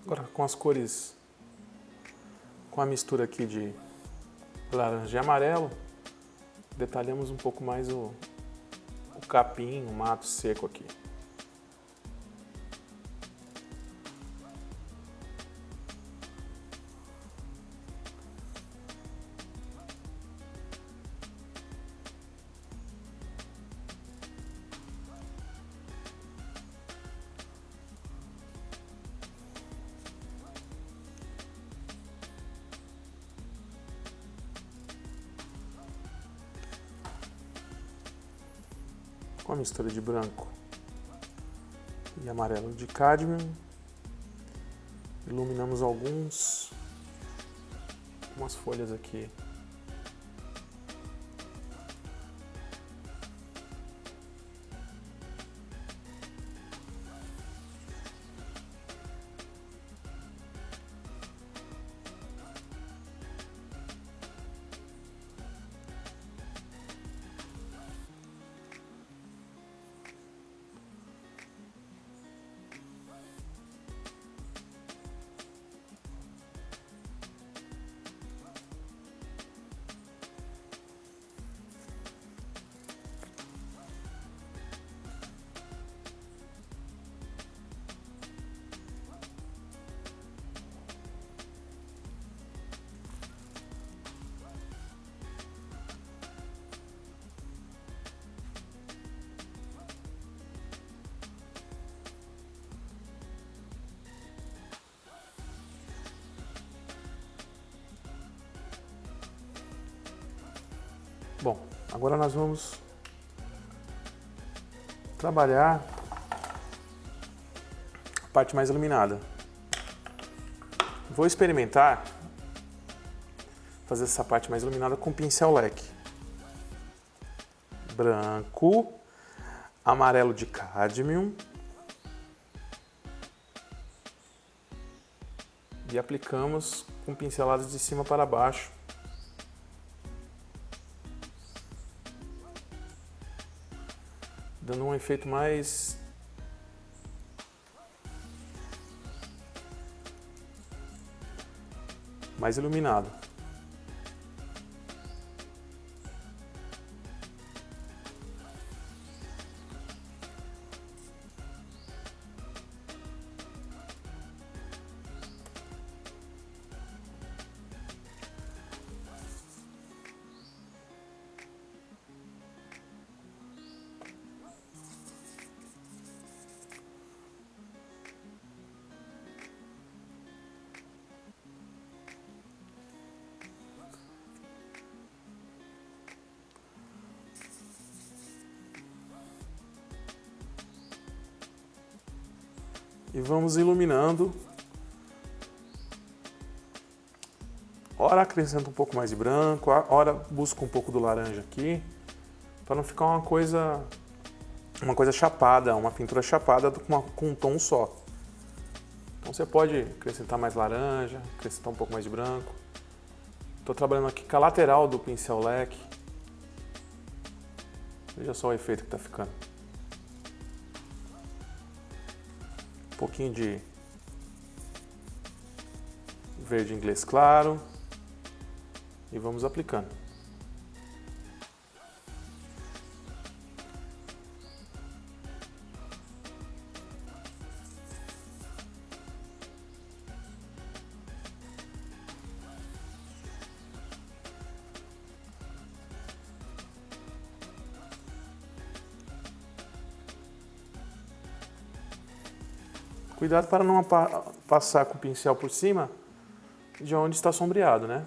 Agora com as cores, com a mistura aqui de laranja e amarelo, detalhamos um pouco mais o capim, o mato seco aqui. Com a mistura de branco e amarelo de cádmio, iluminamos algumas folhas aqui. Bom, agora nós vamos trabalhar a parte mais iluminada. Vou experimentar fazer essa parte mais iluminada com pincel leque. Branco, amarelo de cádmio e aplicamos com pinceladas de cima para baixo. Dando um efeito mais iluminado. e vamos iluminando. Ora acrescenta um pouco mais de branco, ora busca um pouco do laranja aqui, para não ficar uma coisa chapada, uma pintura chapada com um tom só. Então você pode acrescentar mais laranja, acrescentar um pouco mais de branco. Estou trabalhando aqui com a lateral do pincel leque. Veja só o efeito que está ficando. Um pouquinho de verde inglês claro. E vamos aplicando. Cuidado para não passar com o pincel por cima de onde está sombreado, né?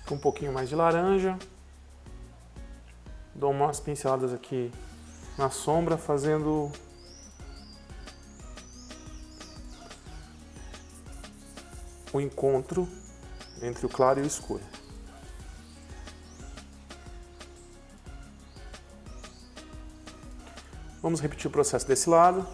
Com um pouquinho mais de laranja. Dou umas pinceladas aqui na sombra, fazendo o encontro entre o claro e o escuro. Vamos repetir o processo desse lado.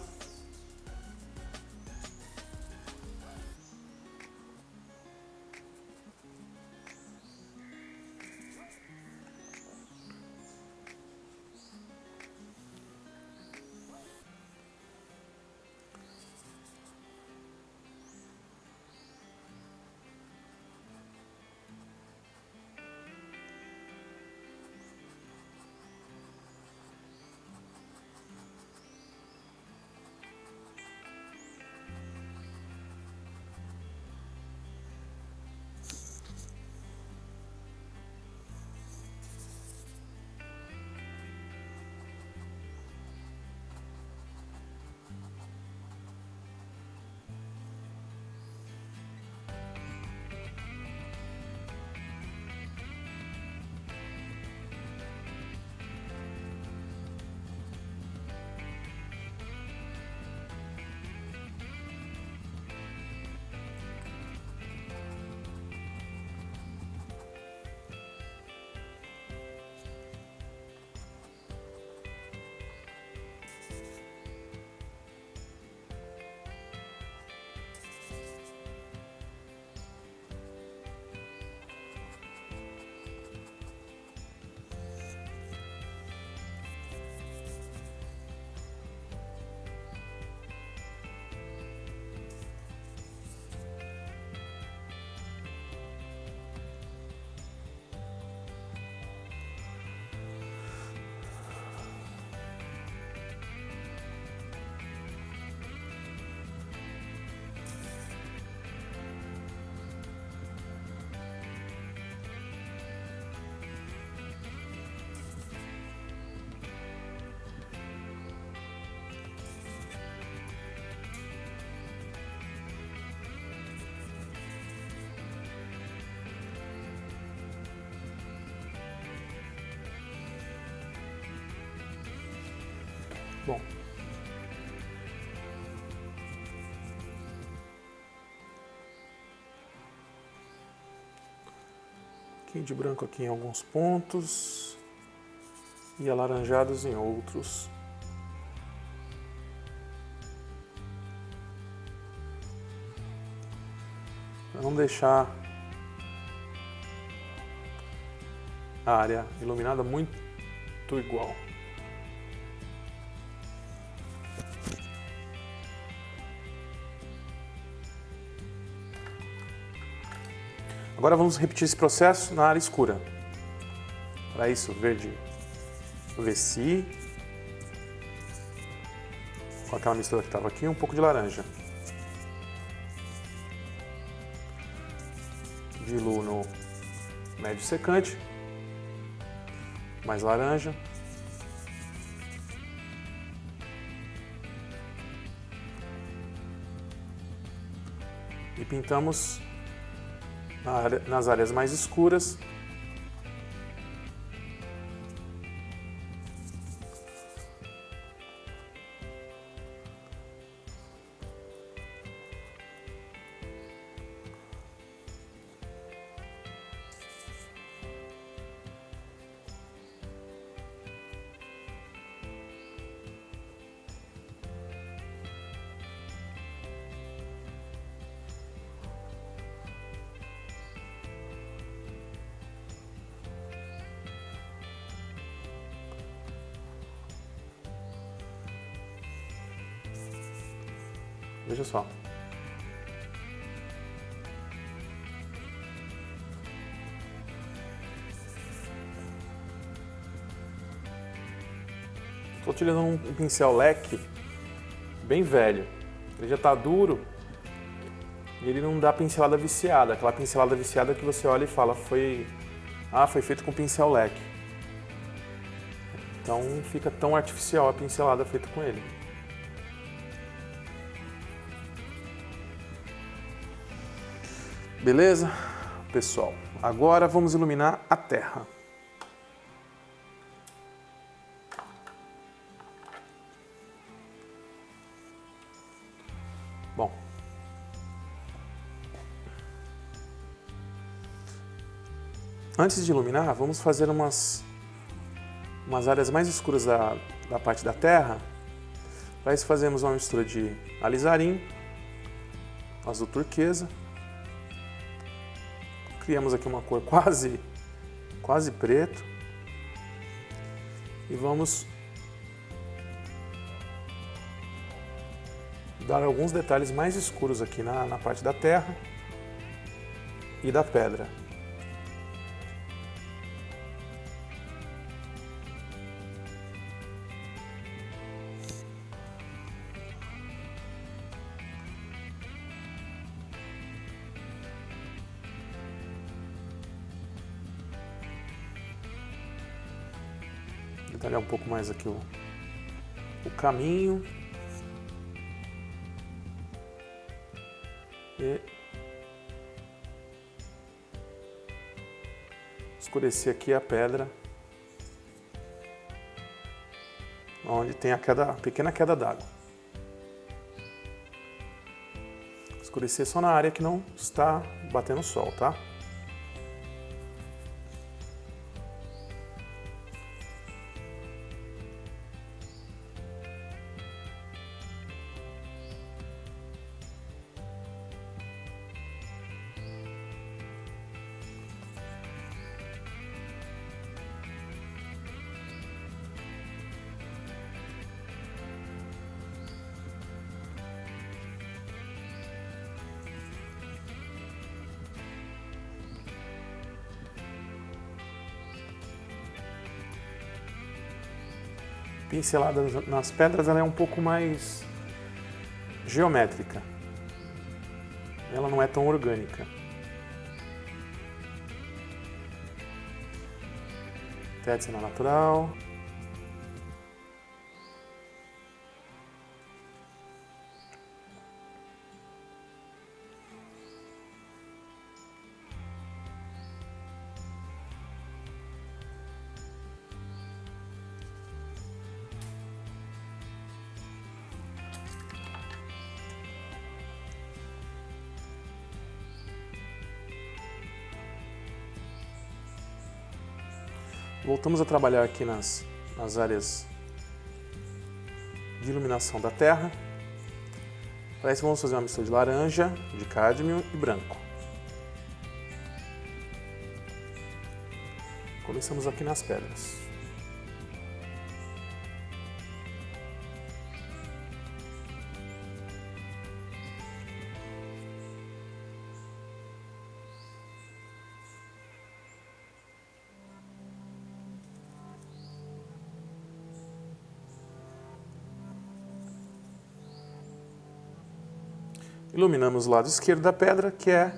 Bom, pouquinho de branco aqui em alguns pontos e alaranjados em outros. Para não deixar a área iluminada muito igual. Agora vamos repetir esse processo na área escura. Para isso, verde Vessi, com aquela mistura que estava aqui, um pouco de laranja. Diluo no médio secante, mais laranja. E pintamos nas áreas mais escuras. Veja só. Estou utilizando um pincel leque bem velho. Ele já está duro e ele não dá pincelada viciada. Aquela pincelada viciada que você olha e fala, foi feito com pincel leque. Então não fica tão artificial a pincelada feita com ele. Beleza? Pessoal, agora vamos iluminar a terra. Bom, antes de iluminar, vamos fazer umas áreas mais escuras da parte da terra. Para isso fazemos uma mistura de alizarim, azul turquesa. Criamos aqui uma cor quase preto. E vamos dar alguns detalhes mais escuros aqui na parte da terra e da pedra. Detalhar um pouco mais aqui o caminho. E escurecer aqui a pedra, onde tem a pequena queda d'água. Escurecer só na área que não está batendo sol, tá? Pincelada nas pedras, ela é um pouco mais geométrica. Ela não é tão orgânica. Tétana natural. Voltamos a trabalhar aqui nas áreas de iluminação da terra. Para isso vamos fazer uma mistura de laranja, de cádmio e branco. Começamos aqui nas pedras. Iluminamos o lado esquerdo da pedra, que é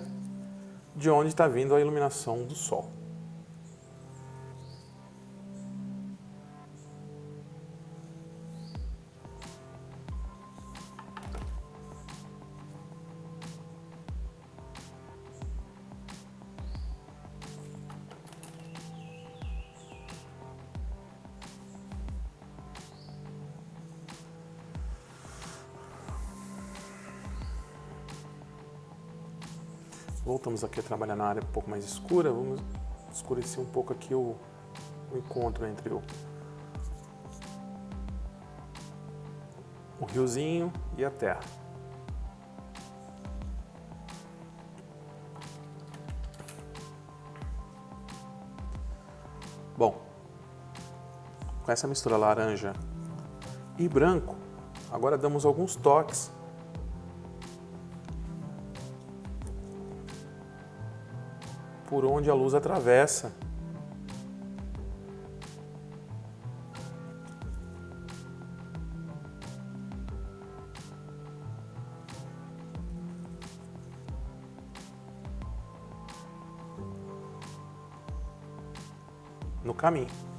de onde está vindo a iluminação do sol. Voltamos aqui a trabalhar na área um pouco mais escura. Vamos escurecer um pouco aqui o encontro entre o riozinho e a terra. Bom, com essa mistura laranja e branco, agora damos alguns toques por onde a luz atravessa. No caminho.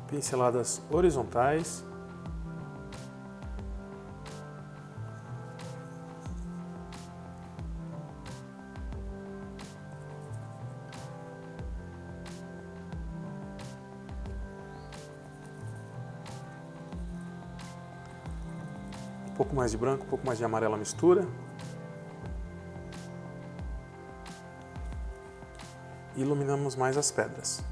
Pinceladas horizontais. Um pouco mais de branco, um pouco mais de amarelo à mistura. E iluminamos mais as pedras.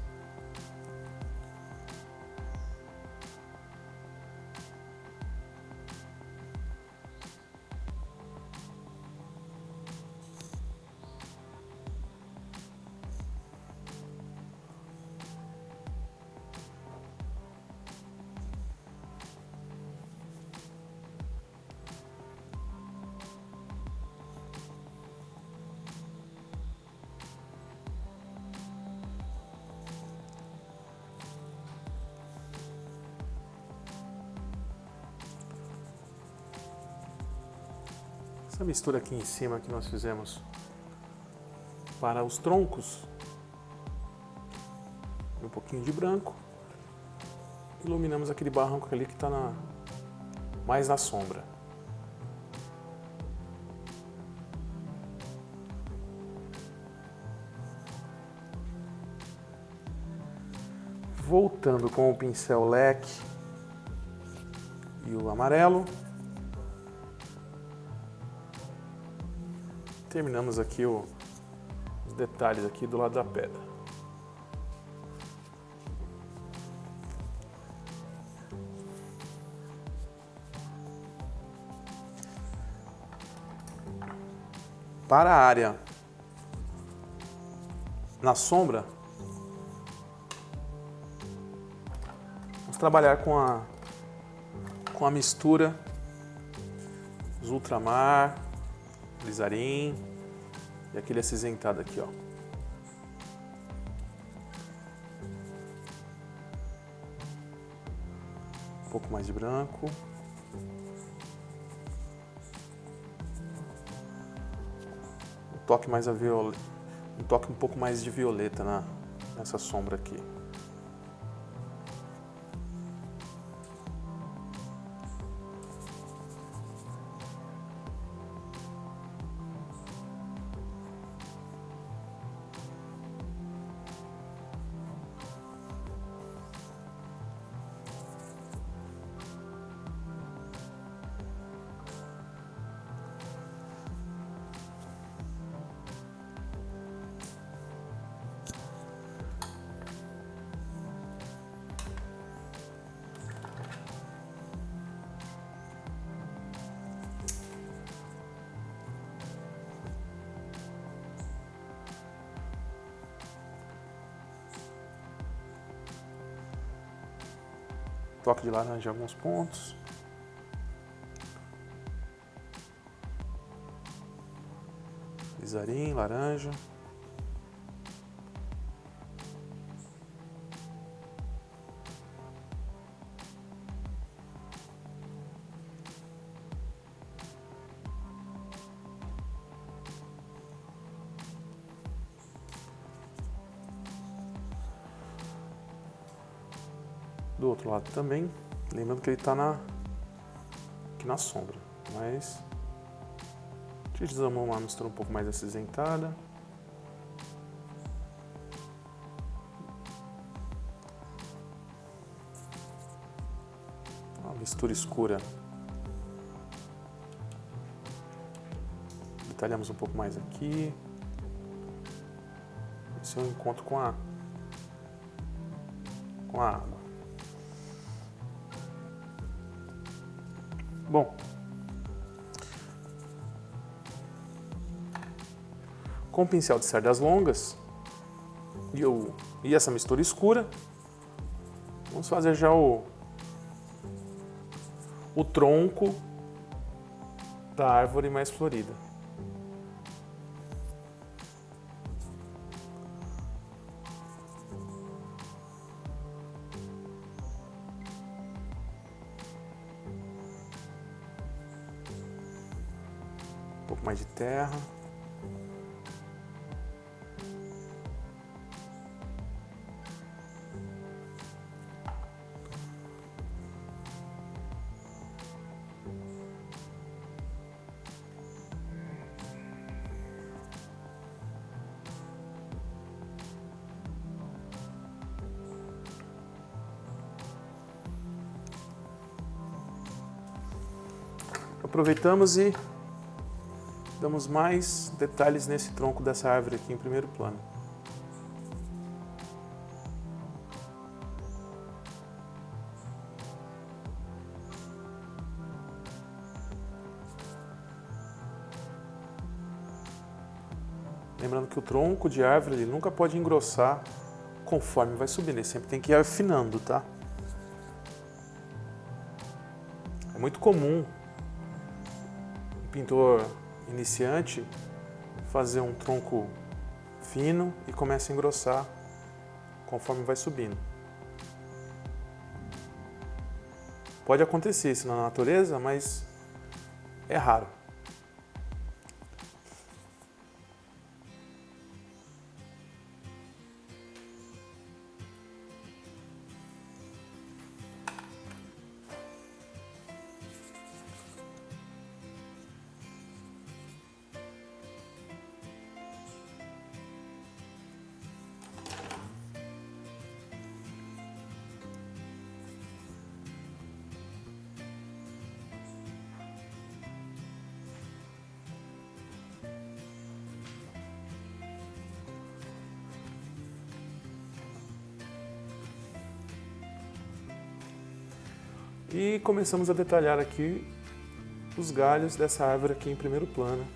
Essa mistura aqui em cima que nós fizemos para os troncos, um pouquinho de branco, iluminamos aquele barranco ali que está mais na sombra. Voltando com o pincel leque e o amarelo, terminamos aqui os detalhes aqui do lado da pedra. Para a área na sombra, trabalhar com a mistura dos ultramar, lisarim e aquele acinzentado aqui, ó. Um pouco mais de branco. Um toque mais um toque um pouco mais de violeta nessa sombra aqui. Toque de laranja em alguns pontos. Lisarim, laranja. Do outro lado também, lembrando que ele está aqui na sombra, mas utilizamos uma mistura um pouco mais acinzentada. Uma mistura escura. Detalhamos um pouco mais aqui. Esse é o encontro com a água. Bom, com o pincel de cerdas longas e essa mistura escura, vamos fazer já o tronco da árvore mais florida. Um pouco mais de terra. Aproveitamos e damos mais detalhes nesse tronco dessa árvore aqui em primeiro plano. Lembrando que o tronco de árvore ele nunca pode engrossar conforme vai subindo, ele sempre tem que ir afinando, tá? É muito comum um pintor iniciante fazer um tronco fino e começa a engrossar conforme vai subindo. Pode acontecer isso na natureza, mas é raro. E começamos a detalhar aqui os galhos dessa árvore aqui em primeiro plano.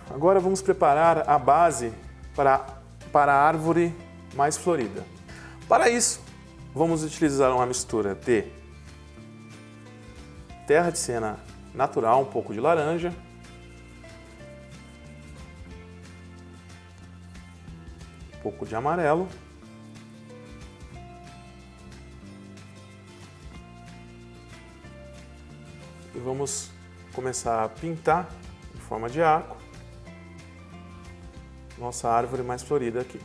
agora vamos preparar a base para a árvore mais florida. Para isso, vamos utilizar uma mistura de terra de siena natural, um pouco de laranja, um pouco de amarelo, e vamos começar a pintar em forma de arco nossa árvore mais florida aqui.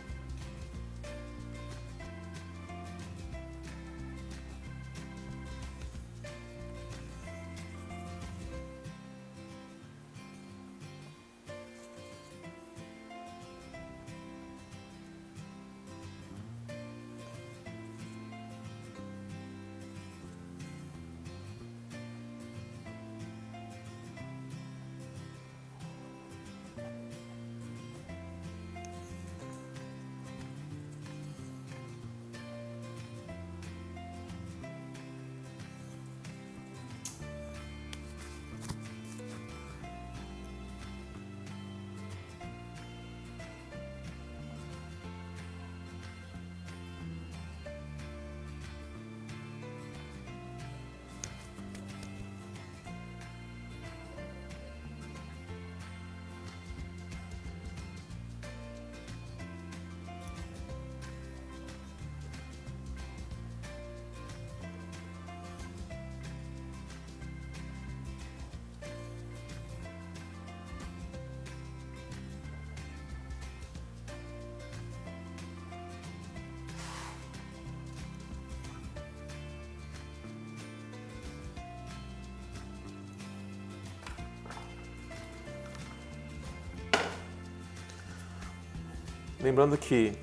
Lembrando que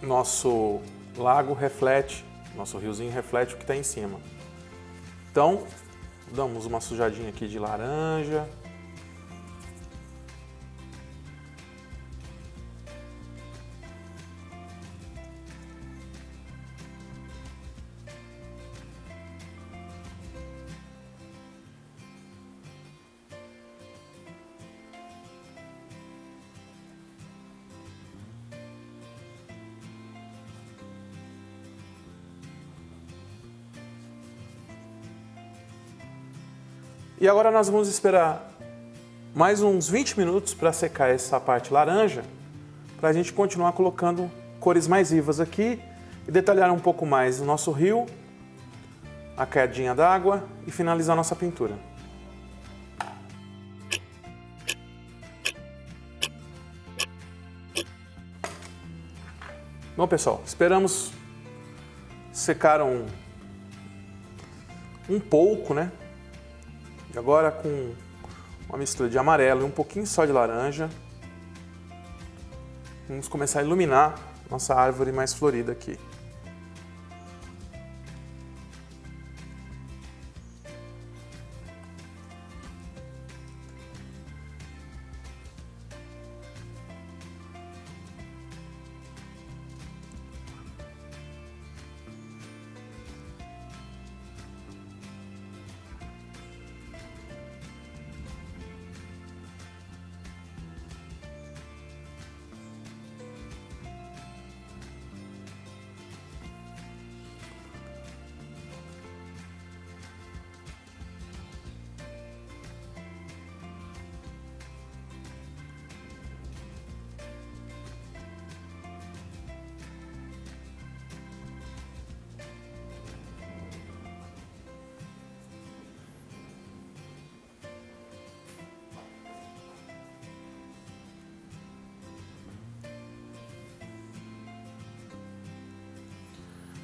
nosso lago reflete, nosso riozinho reflete o que está em cima. Então, damos uma sujadinha aqui de laranja. E agora nós vamos esperar mais uns 20 minutos para secar essa parte laranja, para a gente continuar colocando cores mais vivas aqui e detalhar um pouco mais o nosso rio, a quedinha d'água e finalizar nossa pintura. Bom, pessoal, esperamos secar um pouco, né? E agora com uma mistura de amarelo e um pouquinho só de laranja, vamos começar a iluminar nossa árvore mais florida aqui.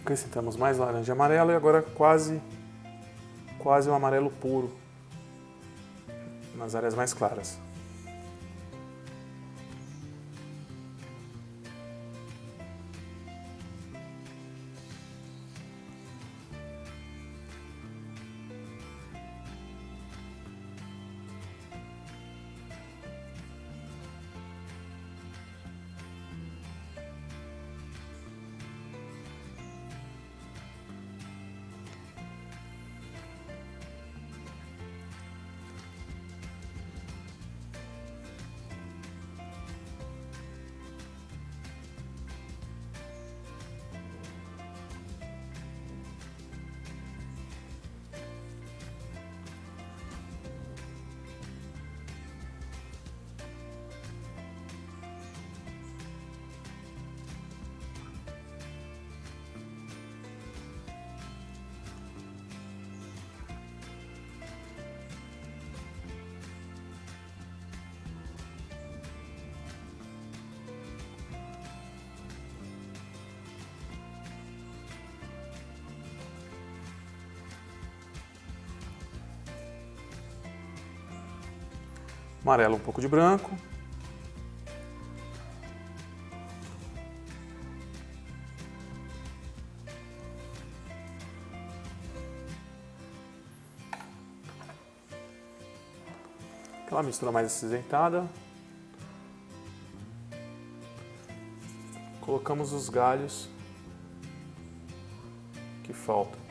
Acrescentamos mais laranja e amarelo e agora quase um amarelo puro nas áreas mais claras. Amarelo, um pouco de branco. Aquela mistura mais acinzentada. Colocamos os galhos que faltam.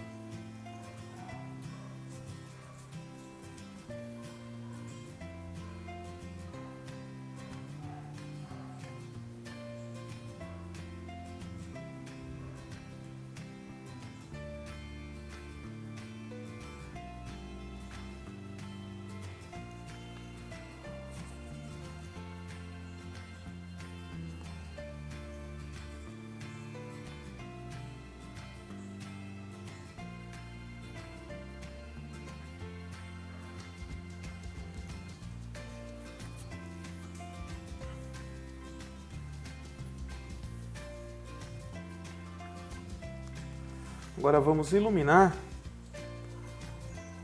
Agora vamos iluminar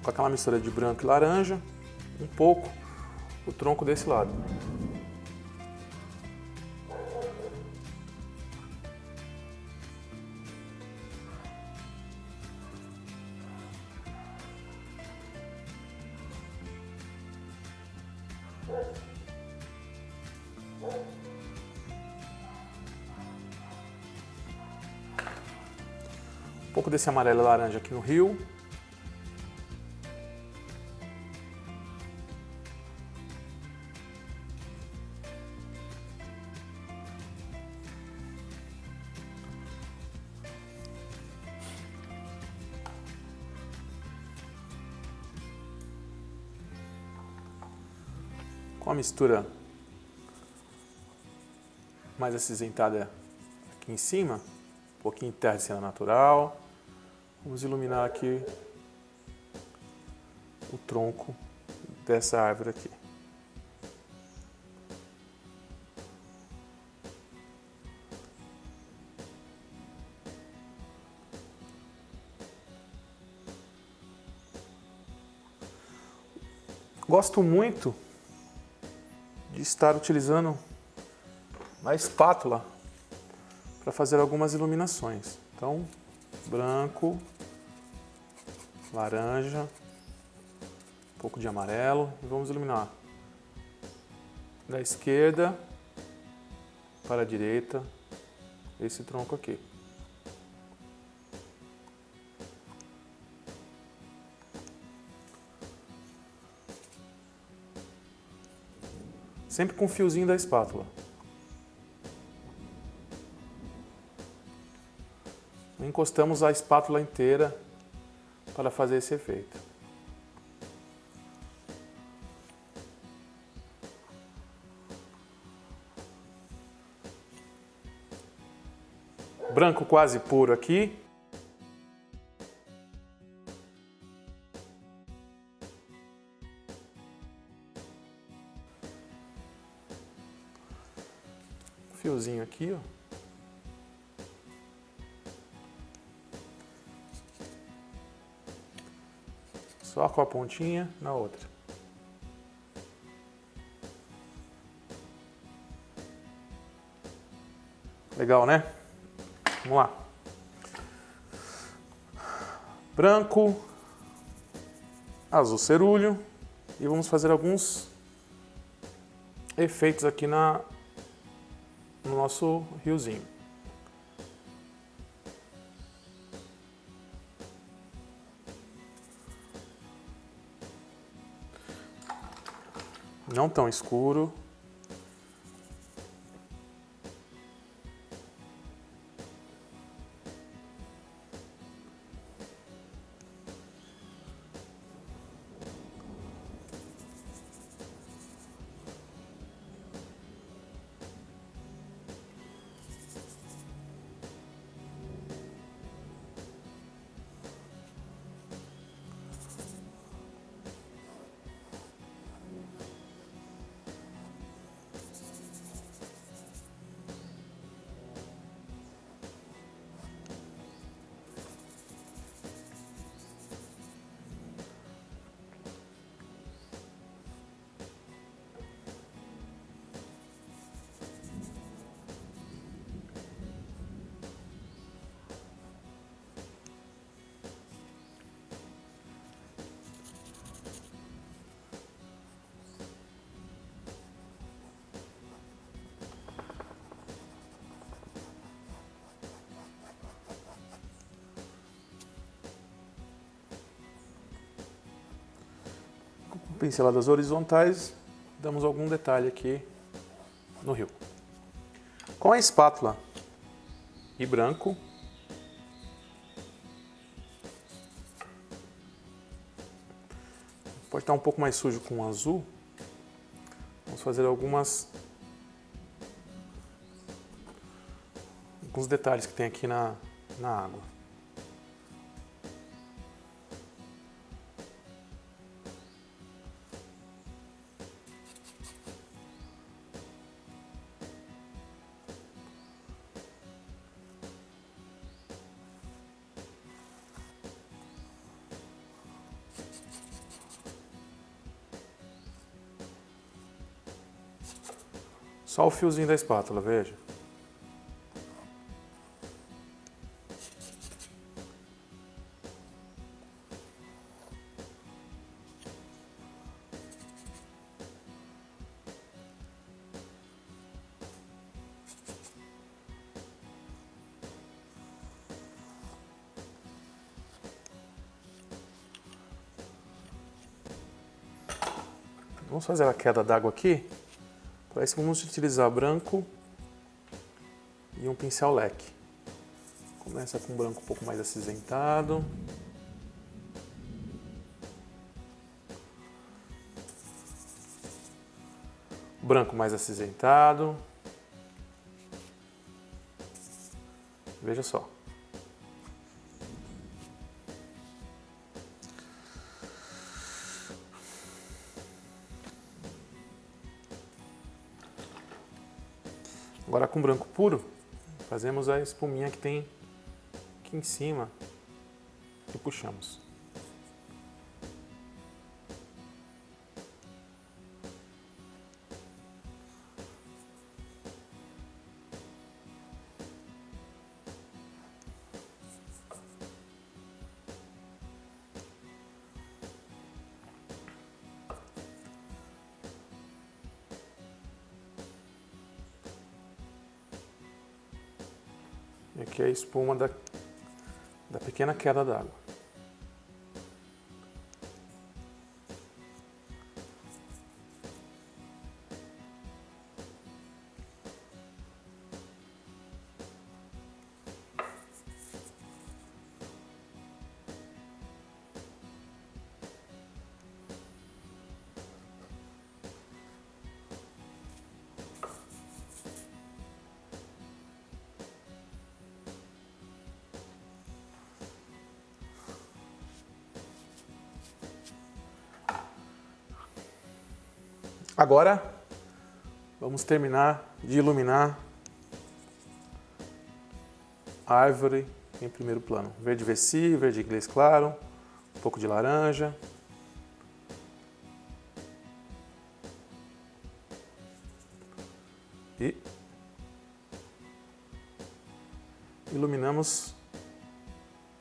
com aquela mistura de branco e laranja, um pouco o tronco desse lado. Um pouco desse amarelo e laranja aqui no rio. Com a mistura mais acinzentada aqui em cima, um pouquinho de terra de cena natural. Vamos iluminar aqui o tronco dessa árvore aqui. Gosto muito de estar utilizando a espátula para fazer algumas iluminações. Então, branco, laranja, um pouco de amarelo e vamos iluminar da esquerda para a direita esse tronco aqui. Sempre com o fiozinho da espátula. Encostamos a espátula inteira para fazer esse efeito. Branco quase puro aqui. Fiozinho aqui, ó. Só com a pontinha na outra. Legal, né? Vamos lá. Branco, azul cerúleo e vamos fazer alguns efeitos aqui no nosso riozinho. Não tão escuro. Pinceladas horizontais, damos algum detalhe aqui no rio. Com a espátula e branco, pode estar um pouco mais sujo com azul, vamos fazer alguns detalhes que tem aqui na água. Só o fiozinho da espátula, veja. Vamos fazer a queda d'água aqui. Para isso vamos utilizar branco e um pincel leque. Começa com branco um pouco mais acinzentado. Branco mais acinzentado. Veja só. Agora com branco puro, fazemos a espuminha que tem aqui em cima e puxamos. E aqui é a espuma da pequena queda d'água. Agora, vamos terminar de iluminar a árvore em primeiro plano. Verde Vessi, verde inglês claro, um pouco de laranja. E iluminamos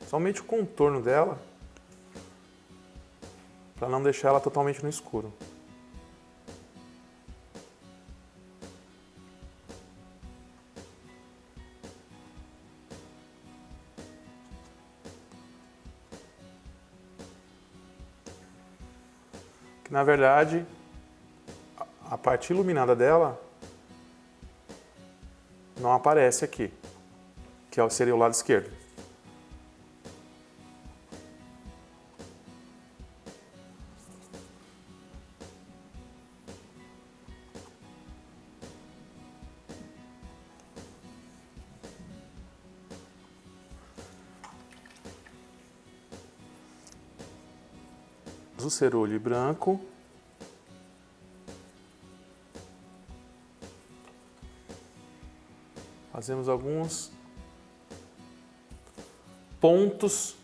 somente o contorno dela, para não deixar ela totalmente no escuro. Que na verdade a parte iluminada dela não aparece aqui, que seria o lado esquerdo. O cerulho branco. Fazemos alguns pontos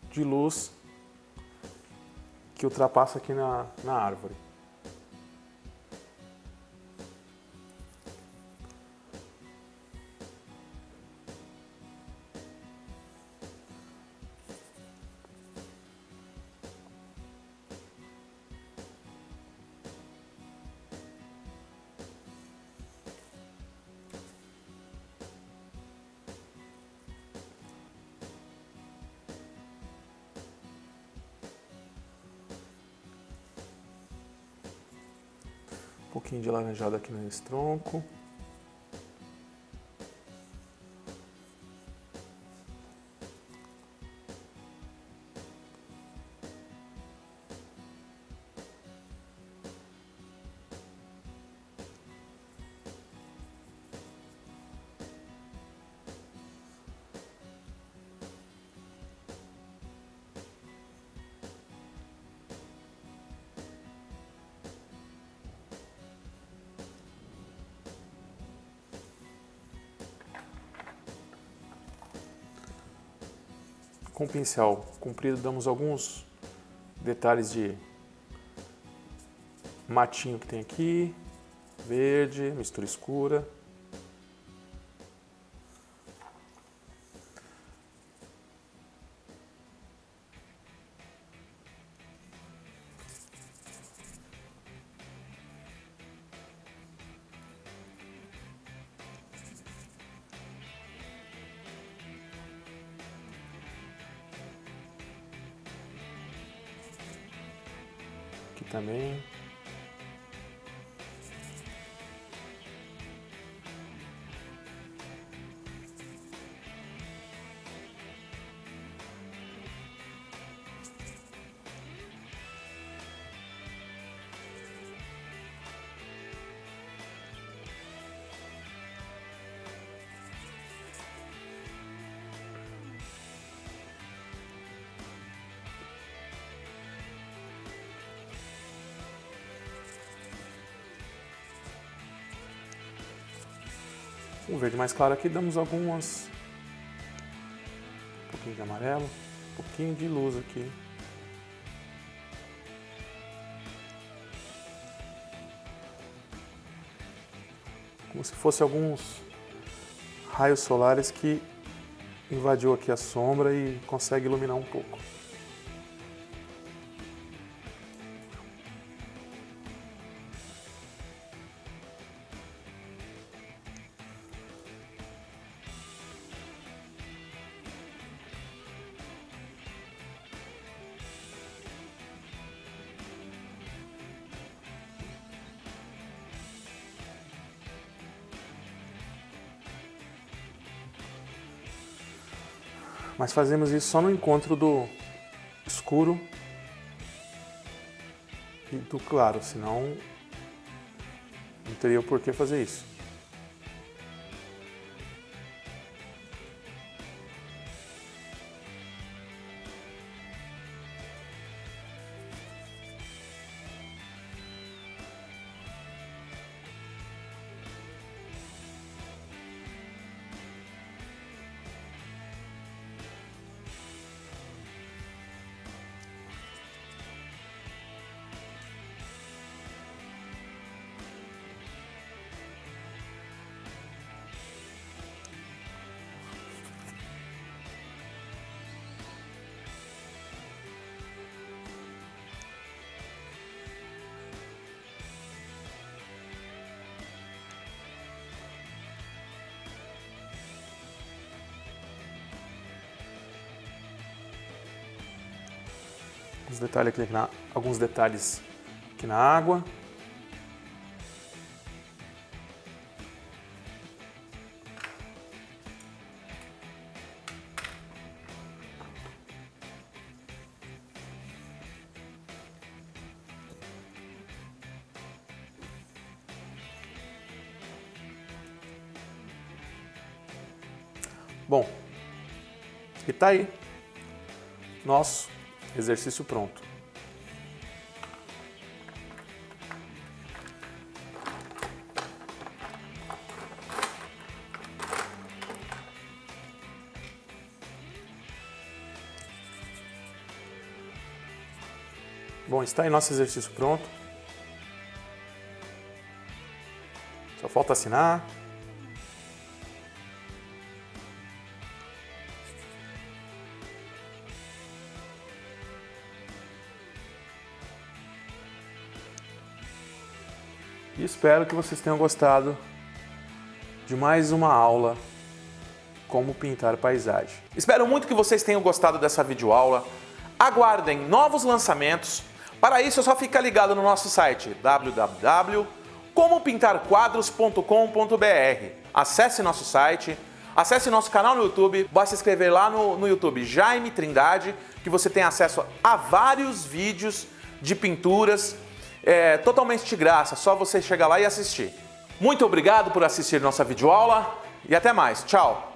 de luz que ultrapassa aqui na árvore. pouquinho de alaranjado aqui nesse tronco. Com o pincel comprido, damos alguns detalhes de matinho que tem aqui, verde, mistura escura. Aqui também. Um verde mais claro aqui, damos um pouquinho de amarelo, um pouquinho de luz aqui. Como se fosse alguns raios solares que invadiu aqui a sombra e consegue iluminar um pouco. Mas fazemos isso só no encontro do escuro e do claro, senão não teria o porquê fazer isso. Alguns detalhes aqui na água. Bom, e tá aí nosso exercício pronto. Bom, está aí nosso exercício pronto. Só falta assinar. E espero que vocês tenham gostado de mais uma aula como pintar paisagem. Espero muito que vocês tenham gostado dessa videoaula. Aguardem novos lançamentos. Para isso é só ficar ligado no nosso site www.pintarpaisagem.com.br. comopintarquadros.com.br. Acesse nosso site, acesse nosso canal no YouTube, basta se inscrever lá no YouTube Jaime Trindade, que você tem acesso a vários vídeos de pinturas totalmente de graça, só você chegar lá e assistir. Muito obrigado por assistir nossa videoaula e até mais. Tchau!